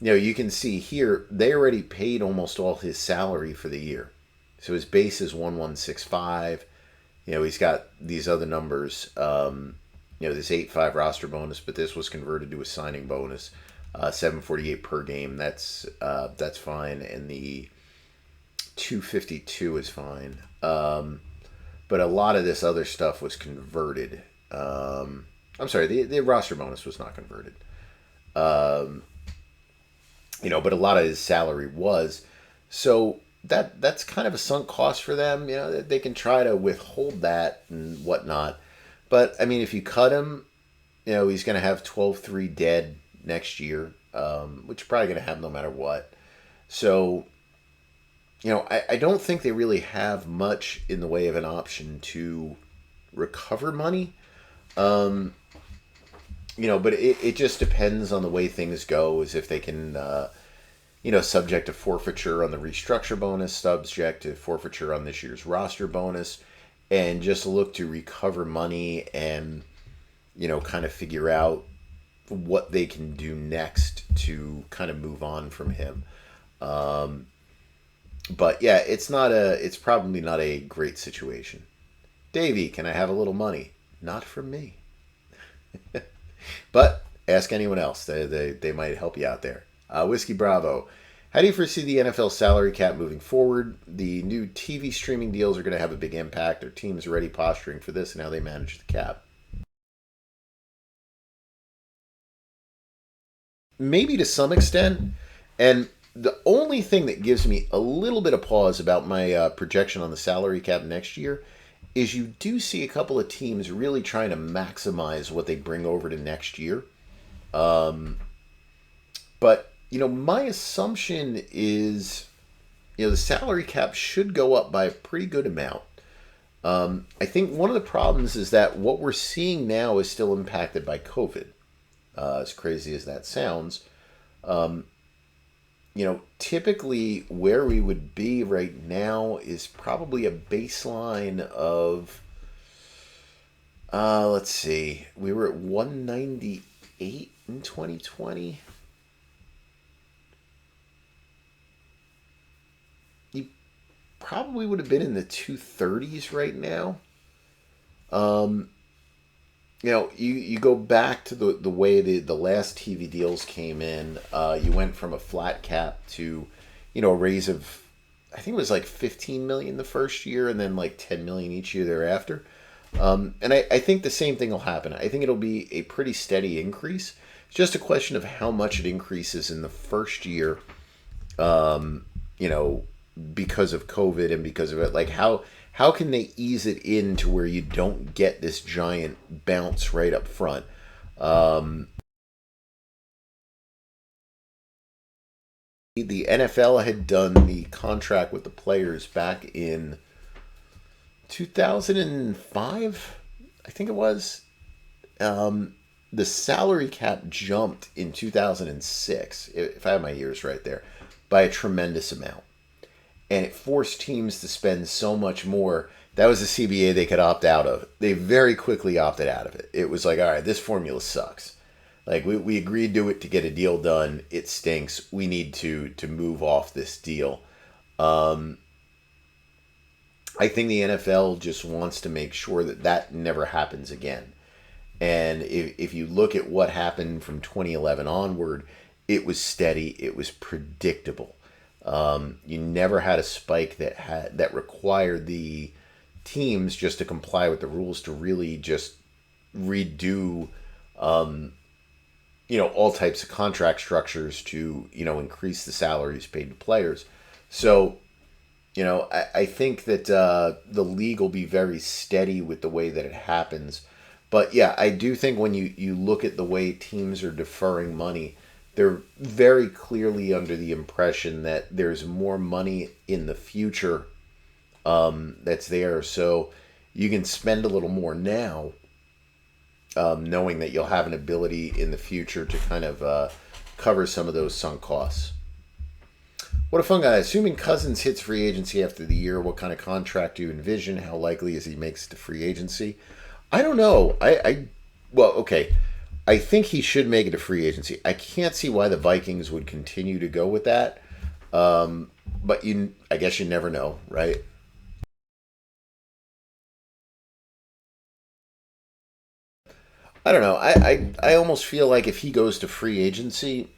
Speaker 1: you can see here, they already paid almost all his salary for the year. So his base is 1165. He's got these other numbers. This 8.5 roster bonus, but this was converted to a signing bonus. 748 per game. That's fine. And the 252 is fine. But a lot of this other stuff was converted. I'm sorry, the roster bonus was not converted. But a lot of his salary was. So that's kind of a sunk cost for them. They can try to withhold that and whatnot. But, I mean, if you cut him, he's going to have 12-3 dead next year, which you're probably going to have no matter what. So, I don't think they really have much in the way of an option to recover money. But it just depends on the way things go, as if they can, subject to forfeiture on the restructure bonus, subject to forfeiture on this year's roster bonus, and just look to recover money and, kind of figure out what they can do next to kind of move on from him. But yeah, it's probably not a great situation. Davey, can I have a little money? Not from me. But ask anyone else. They might help you out there. Whiskey Bravo. How do you foresee the NFL salary cap moving forward? The new TV streaming deals are going to have a big impact. Are teams already posturing for this and how they manage the cap? Maybe to some extent. And the only thing that gives me a little bit of pause about my projection on the salary cap next year is you do see a couple of teams really trying to maximize what they bring over to next year. But my assumption is, the salary cap should go up by a pretty good amount. I think one of the problems is that what we're seeing now is still impacted by COVID. As crazy as that sounds, typically where we would be right now is probably a baseline of, let's see, we were at 198 in 2020. You probably would have been in the 230s right now. You go back to the way the last TV deals came in. You went from a flat cap to, a raise of, I think it was like 15 million the first year, and then like 10 million each year thereafter. And I think the same thing will happen. I think it'll be a pretty steady increase. It's just a question of how much it increases in the first year, because of COVID and because of it. Like how can they ease it in to where you don't get this giant bounce right up front? The NFL had done the contract with the players back in 2005, I think it was. The salary cap jumped in 2006, if I have my years right there, by a tremendous amount. And it forced teams to spend so much more. That was a CBA they could opt out of. They very quickly opted out of it. It was like, all right, this formula sucks. Like we agreed to it to get a deal done. It stinks. We need to move off this deal. Um, I think the NFL just wants to make sure that that never happens again. And if you look at what happened from 2011 onward, it was steady. It was predictable. You never had a spike that required the teams just to comply with the rules to really just redo, um, all types of contract structures to increase the salaries paid to players. So I think that the league will be very steady with the way that it happens. But yeah, I do think when you look at the way teams are deferring money, they're very clearly under the impression that there's more money in the future that's there. So you can spend a little more now, knowing that you'll have an ability in the future to kind of cover some of those sunk costs. What a fun guy. Assuming Cousins hits free agency after the year, what kind of contract do you envision? How likely is he makes it to free agency? I don't know. Well, okay. I think he should make it to free agency. I can't see why the Vikings would continue to go with that. But I guess you never know, right? I don't know. I almost feel like if he goes to free agency,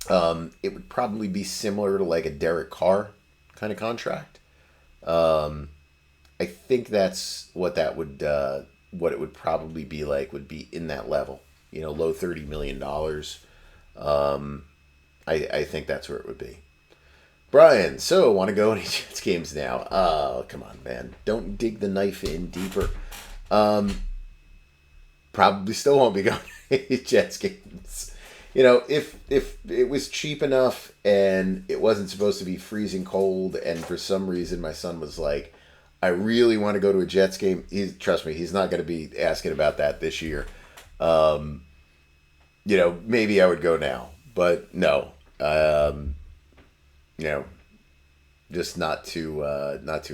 Speaker 1: it would probably be similar to like a Derek Carr kind of contract. Um, I think that's what it would probably be like, would be in that level, low $30 million. Um, I think that's where it would be. Brian, so want to go any Jets games now? Oh, come on, man. Don't dig the knife in deeper. Um, Probably still won't be going to any Jets games. If it was cheap enough and it wasn't supposed to be freezing cold, and for some reason my son was like, I really want to go to a Jets game. Trust me, he's not going to be asking about that this year. Um, Maybe I would go now, but no. You know, just not too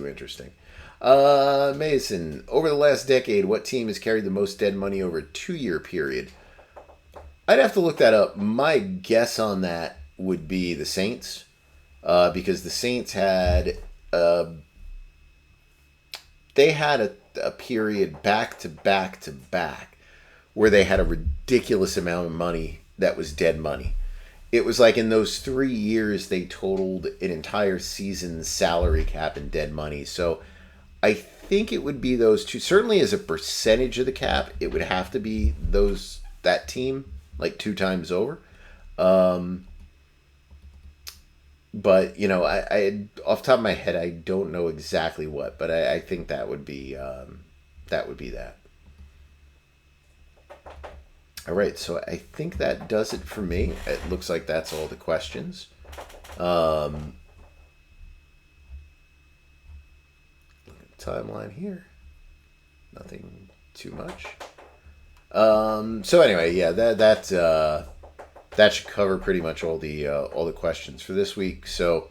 Speaker 1: interesting. Mason, over the last decade, what team has carried the most dead money over a 2-year period? I'd have to look that up. My guess on that would be the Saints, because the Saints had uh, a period back to back to back where they had a ridiculous amount of money that was dead money. It was like in those 3 years they totaled an entire season's salary cap and dead money. So I think it would be those two. Certainly as a percentage of the cap, it would have to be that team like 2 times over. Um, but I off the top of my head, I don't know exactly what, but I think that would be that. All right, so I think that does it for me. It looks like that's all the questions. Um, Timeline here, nothing too much. So anyway, yeah, that should cover pretty much all the questions for this week. So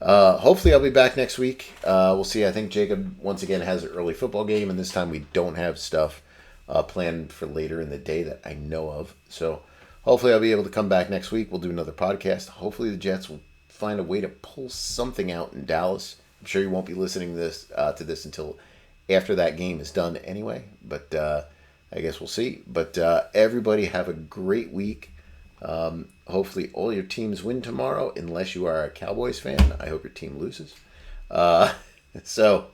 Speaker 1: hopefully I'll be back next week. We'll see. I think Jacob once again has an early football game, and this time we don't have stuff planned for later in the day that I know of. So hopefully I'll be able to come back next week. We'll do another podcast. Hopefully the Jets will find a way to pull something out in Dallas. I'm sure you won't be listening to this until after that game is done anyway. But I guess we'll see. But everybody have a great week. Hopefully all your teams win tomorrow, unless you are a Cowboys fan. I hope your team loses. Uh, so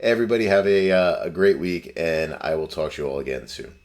Speaker 1: everybody have a great week, and I will talk to you all again soon.